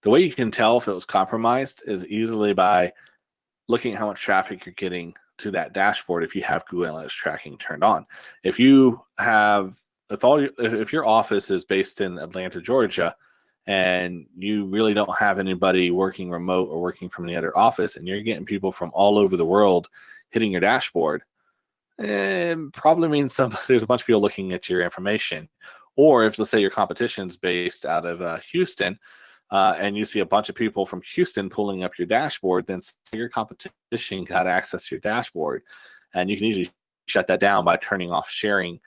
The way you can tell if it was compromised is easily by looking at how much traffic you're getting to that dashboard if you have Google Analytics tracking turned on. If your office is based in Atlanta, Georgia, and you really don't have anybody working remote or working from the other office, and you're getting people from all over the world hitting your dashboard, it probably means there's a bunch of people looking at your information. Or if, let's say, your competition's based out of Houston, and you see a bunch of people from Houston pulling up your dashboard, then your competition got access to your dashboard. And you can easily shut that down by turning off sharing.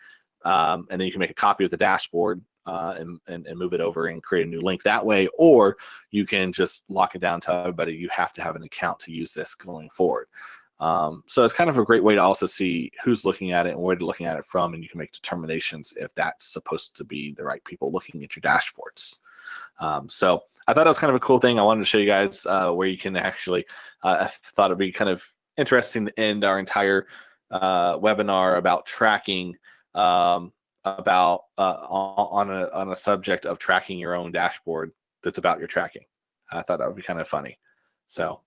And then you can make a copy of the dashboard and move it over and create a new link that way. Or you can just lock it down to everybody. You have to have an account to use this going forward. So it's kind of a great way to also see who's looking at it and where they're looking at it from. And you can make determinations if that's supposed to be the right people looking at your dashboards. So I thought that was kind of a cool thing. I wanted to show you guys where you can actually, I thought it'd be kind of interesting to end our entire webinar about tracking on a subject of tracking your own dashboard that's about your tracking. I thought that would be kind of funny. So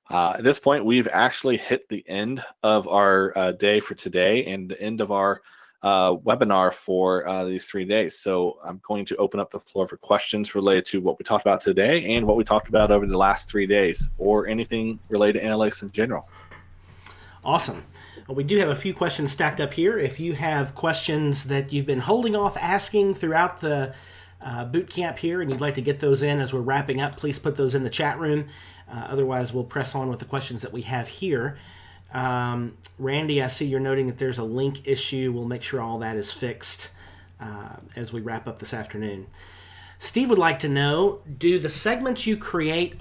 at this point, we've actually hit the end of our day for today and the end of our webinar for these 3 days. So I'm going to open up the floor for questions related to what we talked about today and what we talked about over the last 3 days, or anything related to analytics in general. Awesome. Well, we do have a few questions stacked up here. If you have questions that you've been holding off asking throughout the boot camp here and you'd like to get those in as we're wrapping up, please put those in the chat room. Otherwise, we'll press on with the questions that we have here. Randy, I see you're noting that there's a link issue. We'll make sure all that is fixed as we wrap up this afternoon. Steve would like to know, do the segments you create in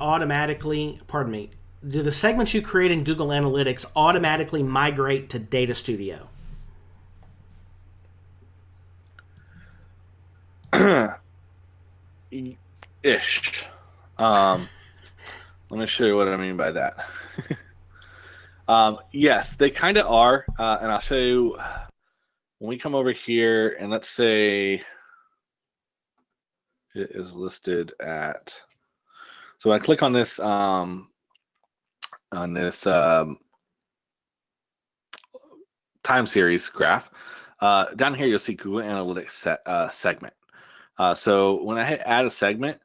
Google Analytics automatically migrate to Data Studio? Ish. Let me show you what I mean by that. Yes, they kind of are. And I'll show you when we come over here and let's say it is listed at, so when I click on this time series graph, down here you'll see Google Analytics segment. So when I hit add a segment,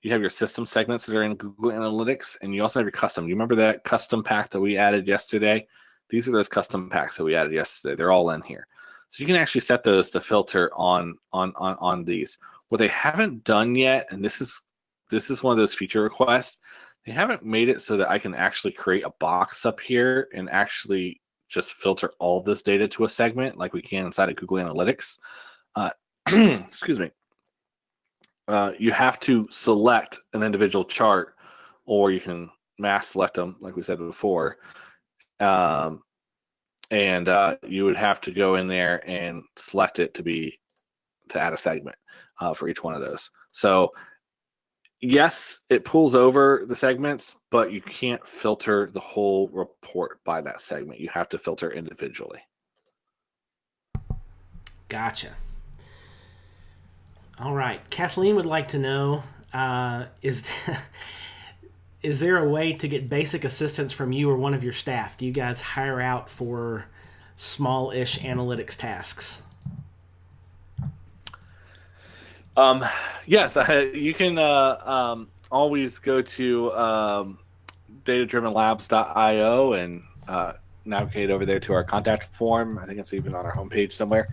you have your system segments that are in Google Analytics, and you also have your custom. You remember that custom pack that we added yesterday? These are those custom packs that we added yesterday. They're all in here. So you can actually set those to filter on these. What they haven't done yet, and this is one of those feature requests, they haven't made it so that I can actually create a box up here and actually just filter all this data to a segment like we can inside of Google Analytics. Excuse me. You have to select an individual chart, or you can mass select them, like we said before. And you would have to go in there and select it to add a segment for each one of those. So Yes, it pulls over the segments, but you can't filter the whole report by that segment. You have to filter individually. Gotcha. All right. Kathleen would like to know, is is there a way to get basic assistance from you or one of your staff? Do you guys hire out for small-ish analytics tasks? Yes, you can always go to datadrivenlabs.io and navigate over there to our contact form. I think it's even on our homepage somewhere.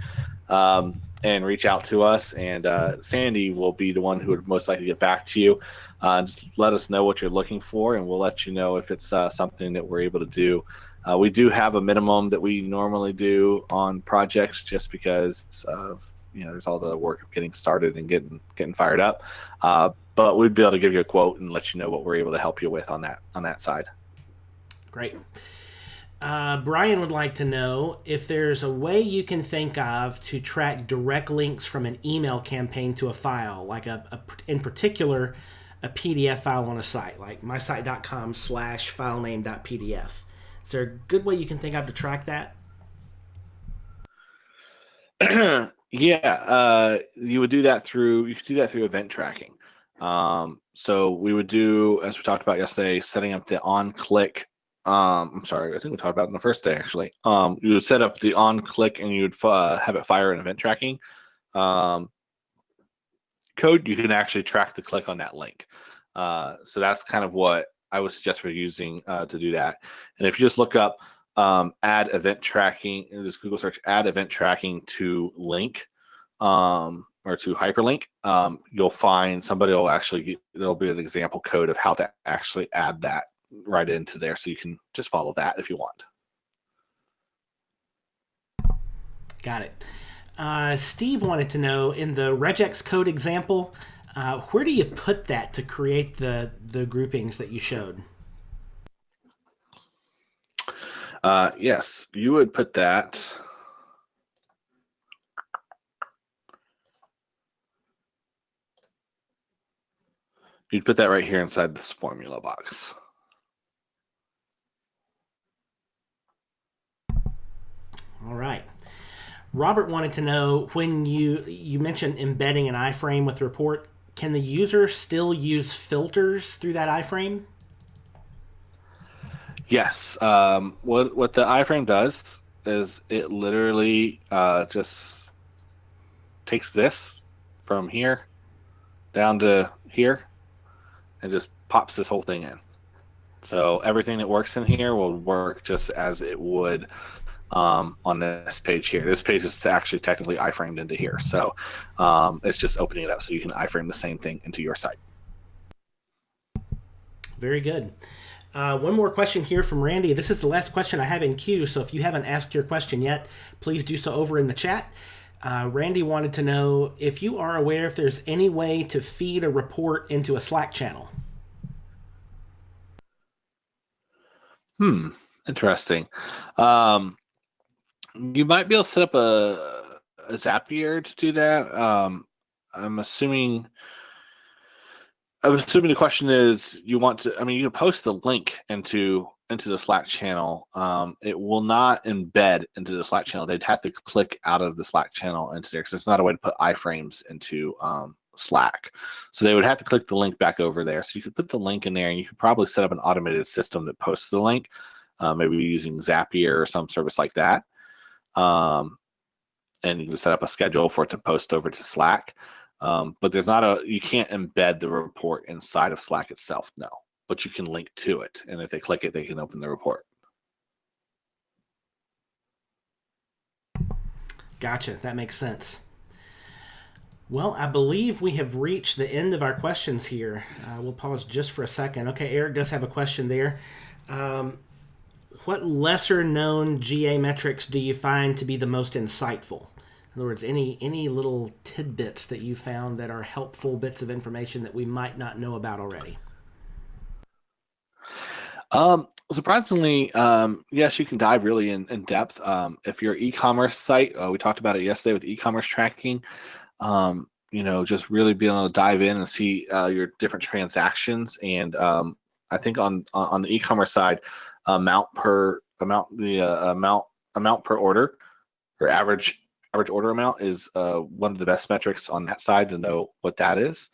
And reach out to us, and Sandy will be the one who would most likely get back to you. Just let us know what you're looking for, and we'll let you know if it's something that we're able to do. We do have a minimum that we normally do on projects, just because of there's all the work of getting started and getting fired up. But we'd be able to give you a quote and let you know what we're able to help you with on that side. Great. Brian would like to know if there's a way you can think of to track direct links from an email campaign to a file, like in particular, a PDF file on a site, like mysite.com/filename.pdf. Is there a good way you can think of to track that? Yeah, you could do that through event tracking. So we would do, as we talked about yesterday, setting up the on-click. I'm sorry, I think we talked about it on the first day actually. You would set up the on-click and you would have it fire an event tracking code. You can actually track the click on that link. So that's kind of what I would suggest for using to do that. And if you just look up add event tracking, just Google search add event tracking to link or to hyperlink, you'll find somebody will actually, there'll be an example code of how to actually add that right into there, so you can just follow that if you want. Got it. Steve wanted to know, in the regex code example, where do you put that to create the groupings that you showed? Yes, you would put that. You'd put that right here inside this formula box. All right. Robert wanted to know, when you mentioned embedding an iframe with the report, can the user still use filters through that iframe? Yes. What the iframe does is it literally just takes this from here down to here and just pops this whole thing in. So everything that works in here will work just as it would on this page here. This page is actually technically iframed into here. So it's just opening it up so you can iframe the same thing into your site. Very good. One more question here from Randy. This is the last question I have in queue, so if you haven't asked your question yet, please do so over in the chat. Randy wanted to know if you are aware if there's any way to feed a report into a Slack channel. Interesting. You might be able to set up a Zapier to do that. I'm assuming the question is, you want to, you can post the link into the Slack channel. It will not embed into the Slack channel. They'd have to click out of the Slack channel into there, because it's not a way to put iframes into Slack. So they would have to click the link back over there. So you could put the link in there, and you could probably set up an automated system that posts the link, maybe using Zapier or some service like that. And you can set up a schedule for it to post over to Slack. But you can't embed the report inside of Slack itself, no. But you can link to it, and if they click it, they can open the report. Gotcha. That makes sense. Well, I believe we have reached the end of our questions here. We'll pause just for a second. Okay, Eric does have a question there. What lesser-known GA metrics do you find to be the most insightful? In other words, any little tidbits that you found that are helpful bits of information that we might not know about already? Surprisingly, yes, you can dive really in depth. If your e-commerce site, we talked about it yesterday with e-commerce tracking, just really being able to dive in and see your different transactions. And I think on the e-commerce side, amount per order, or average order amount, is one of the best metrics on that side to know what that is.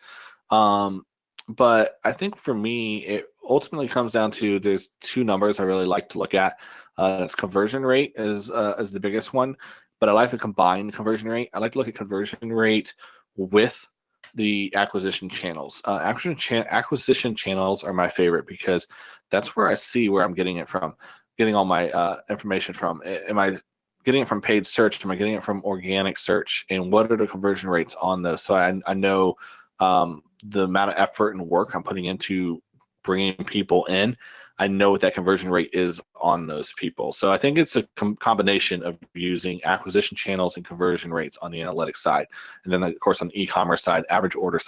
But I think for me, it ultimately comes down to, there's two numbers I really like to look at. It's conversion rate is the biggest one, but I like to combine conversion rate. I like to look at conversion rate with the acquisition channels. Acquisition channels are my favorite, because that's where I see where I'm getting it from, getting all my information from. Am I getting it from paid search? Am I getting it from organic search? And what are the conversion rates on those? So I know the amount of effort and work I'm putting into bringing people in. I know what that conversion rate is on those people. So I think it's a combination of using acquisition channels and conversion rates on the analytics side. And then, of course, on the e-commerce side, average order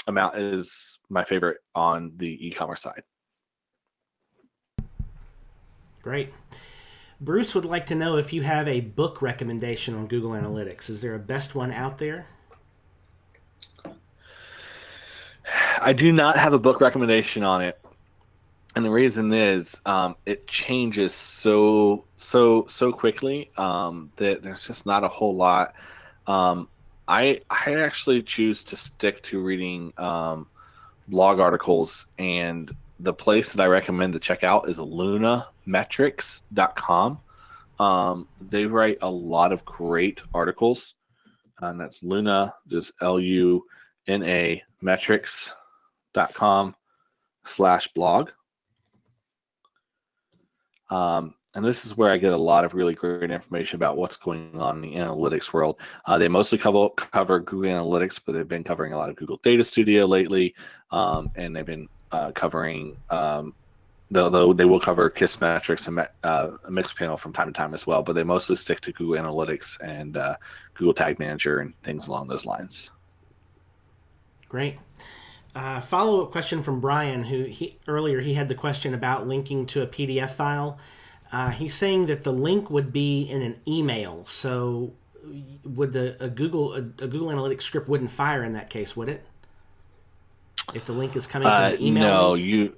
amount is my favorite on the e-commerce side. Great. Bruce would like to know if you have a book recommendation on Google Analytics. Is there a best one out there? I do not have a book recommendation on it, and the reason is it changes so quickly that there's just not a whole lot. I actually choose to stick to reading blog articles, and the place that I recommend to check out is lunametrics.com. They write a lot of great articles, and that's Luna, just LUNA metrics.com/blog. And this is where I get a lot of really great information about what's going on in the analytics world. They mostly cover Google Analytics, but they've been covering a lot of Google Data Studio lately, and they've been covering, though they will cover Kissmetrics and Mixpanel from time to time as well, but they mostly stick to Google Analytics and Google Tag Manager and things along those lines. Great. Follow-up question from Brian, who earlier he had the question about linking to a PDF file. He's saying that the link would be in an email. So would a Google Analytics script wouldn't fire in that case, would it? If the link is coming from an email no, link?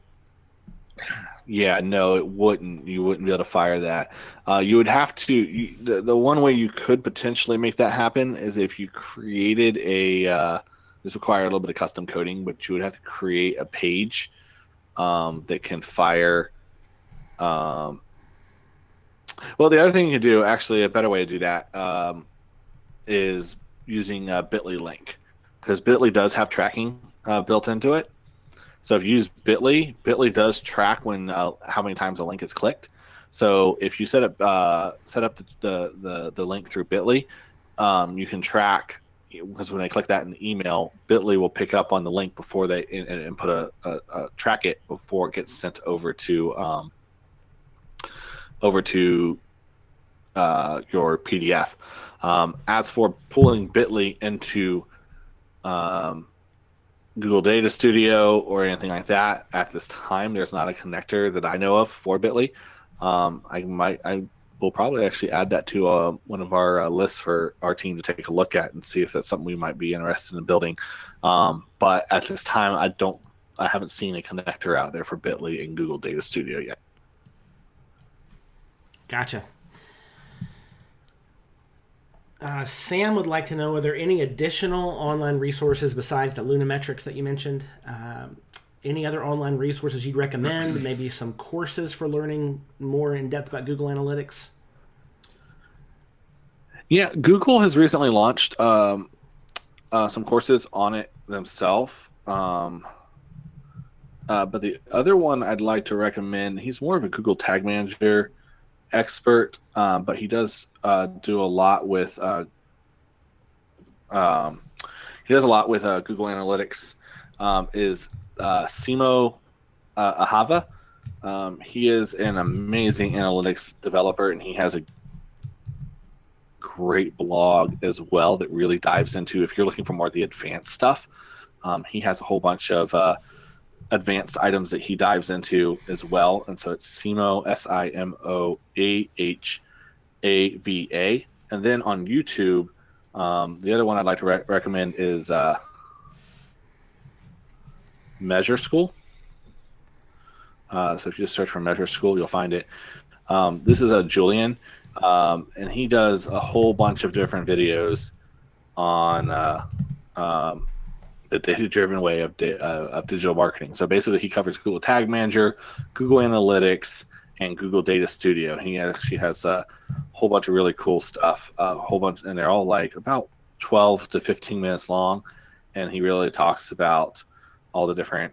No, it wouldn't. You wouldn't be able to fire that. You would have to. The one way you could potentially make that happen is if you created this require a little bit of custom coding, but you would have to create a page that can fire. Well, the other thing you can do, actually, a better way to do that is using a Bitly link, because Bitly does have tracking built into it. So if you use Bitly does track when how many times a link is clicked. So if you set up the link through Bitly, you can track, because when they click that in the email, Bitly will pick up on the link before they and put a track it before it gets sent over to your PDF. As for pulling Bitly into Google Data Studio or anything like that, at this time, there's not a connector that I know of for Bitly. I will probably actually add that to one of our lists for our team to take a look at and see if that's something we might be interested in building. But at this time, I haven't seen a connector out there for Bitly in Google Data Studio yet. Gotcha. Sam would like to know, are there any additional online resources besides the Lunametrics that you mentioned? Any other online resources you'd recommend? Maybe some courses for learning more in depth about Google Analytics? Yeah, Google has recently launched some courses on it themselves. But the other one I'd like to recommend, he's more of a Google Tag Manager expert, but he does do a lot with Google Analytics. Is Simo Ahava. He is an amazing analytics developer, and he has a great blog as well that really dives into, if you're looking for more of the advanced stuff. He has a whole bunch of advanced items that he dives into as well. And so it's Simo, Simoahava, And then on YouTube, the other one I'd like to recommend is Measure School. So if you just search for Measure School, you'll find it. This is a Julian, and he does a whole bunch of different videos on the data-driven way of digital marketing. So basically, he covers Google Tag Manager, Google Analytics, and Google Data Studio. He actually has a whole bunch of really cool stuff, and they're all like about 12 to 15 minutes long, and he really talks about all the different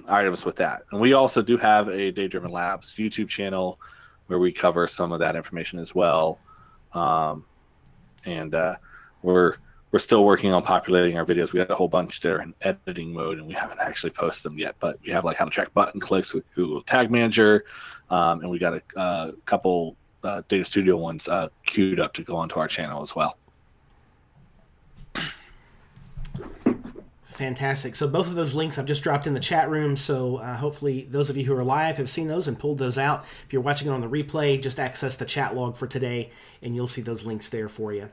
items with that. And we also do have a Data-Driven Labs YouTube channel where we cover some of that information as well. And we're still working on populating our videos. We got a whole bunch that are in editing mode, and we haven't actually posted them yet. But we have like how to track button clicks with Google Tag Manager, and we got a couple Data Studio ones queued up to go onto our channel as well. Fantastic. So both of those links I've just dropped in the chat room, so hopefully those of you who are live have seen those and pulled those out. If you're watching it on the replay, just access the chat log for today, and you'll see those links there for you.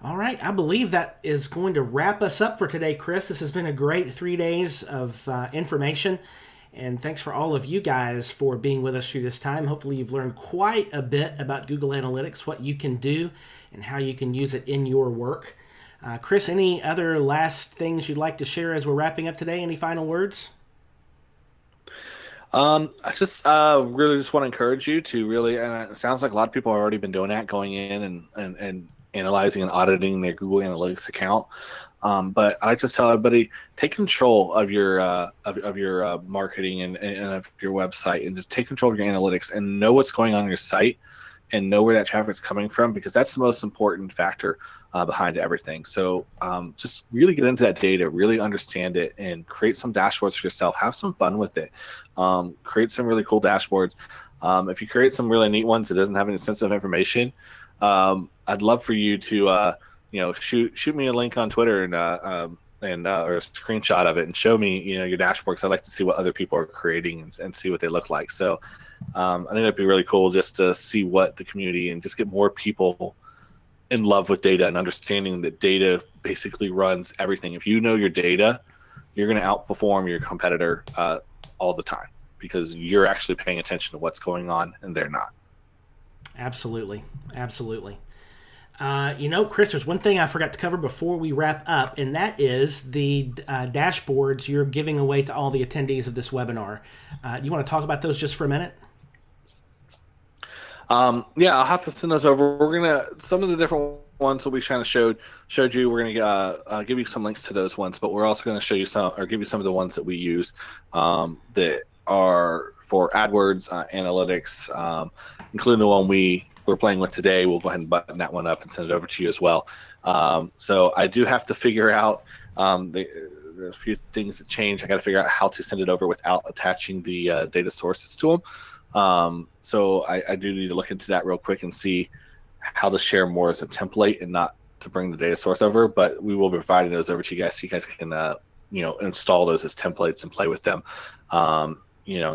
All right, I believe that is going to wrap us up for today, Chris. This has been a great 3 days of information, and thanks for all of you guys for being with us through this time. Hopefully you've learned quite a bit about Google Analytics, what you can do, and how you can use it in your work. Chris, any other last things you'd like to share as we're wrapping up today? Any final words? I just really just want to encourage you to really, and it sounds like a lot of people have already been doing that, going in and analyzing and auditing their Google Analytics account. But I just tell everybody, take control of your marketing and of your website, and just take control of your analytics and know what's going on your site and know where that traffic's coming from, because that's the most important factor behind everything. So just really get into that data, really understand it, and create some dashboards for yourself. Have some fun with it. Create some really cool dashboards. If you create some really neat ones that doesn't have any sensitive information, I'd love for you to shoot me a link on Twitter and or a screenshot of it and show me your dashboard, because I'd like to see what other people are creating and see what they look like. So I think it'd be really cool just to see what the community, and just get more people in love with data and understanding that data basically runs everything. If you know your data, you're going to outperform your competitor all the time, because you're actually paying attention to what's going on and they're not. Absolutely. Absolutely. Chris, there's one thing I forgot to cover before we wrap up, and that is the dashboards you're giving away to all the attendees of this webinar. You want to talk about those just for a minute? Yeah, I'll have to send those over. We're gonna, some of the different ones that we kind of showed you. We're gonna give you some links to those ones, but we're also gonna show you some, or give you some of the ones that we use that are for AdWords analytics, including the one we're playing with today. We'll go ahead and button that one up and send it over to you as well. So I do have to figure out there's a few things that change. I got to figure out how to send it over without attaching the data sources to them. So I do need to look into that real quick and see how to share more as a template and not to bring the data source over, but we will be providing those over to you guys so you guys can, install those as templates and play with them, and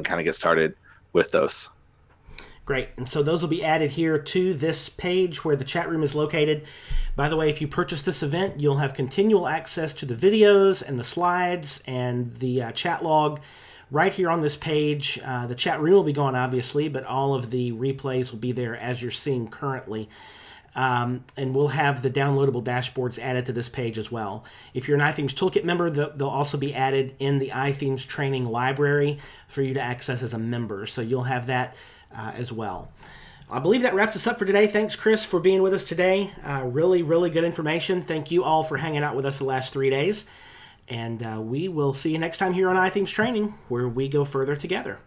kind of get started with those. Great. And so those will be added here to this page where the chat room is located. By the way, if you purchase this event, you'll have continual access to the videos and the slides and the chat log right here on this page. The chat room will be gone, obviously, but all of the replays will be there as you're seeing currently. And we'll have the downloadable dashboards added to this page as well. If you're an iThemes Toolkit member, they'll also be added in the iThemes training library for you to access as a member. So you'll have that as well. I believe that wraps us up for today. Thanks, Chris, for being with us today. Really, really good information. Thank you all for hanging out with us the last 3 days. And we will see you next time here on iThemes Training, where we go further together.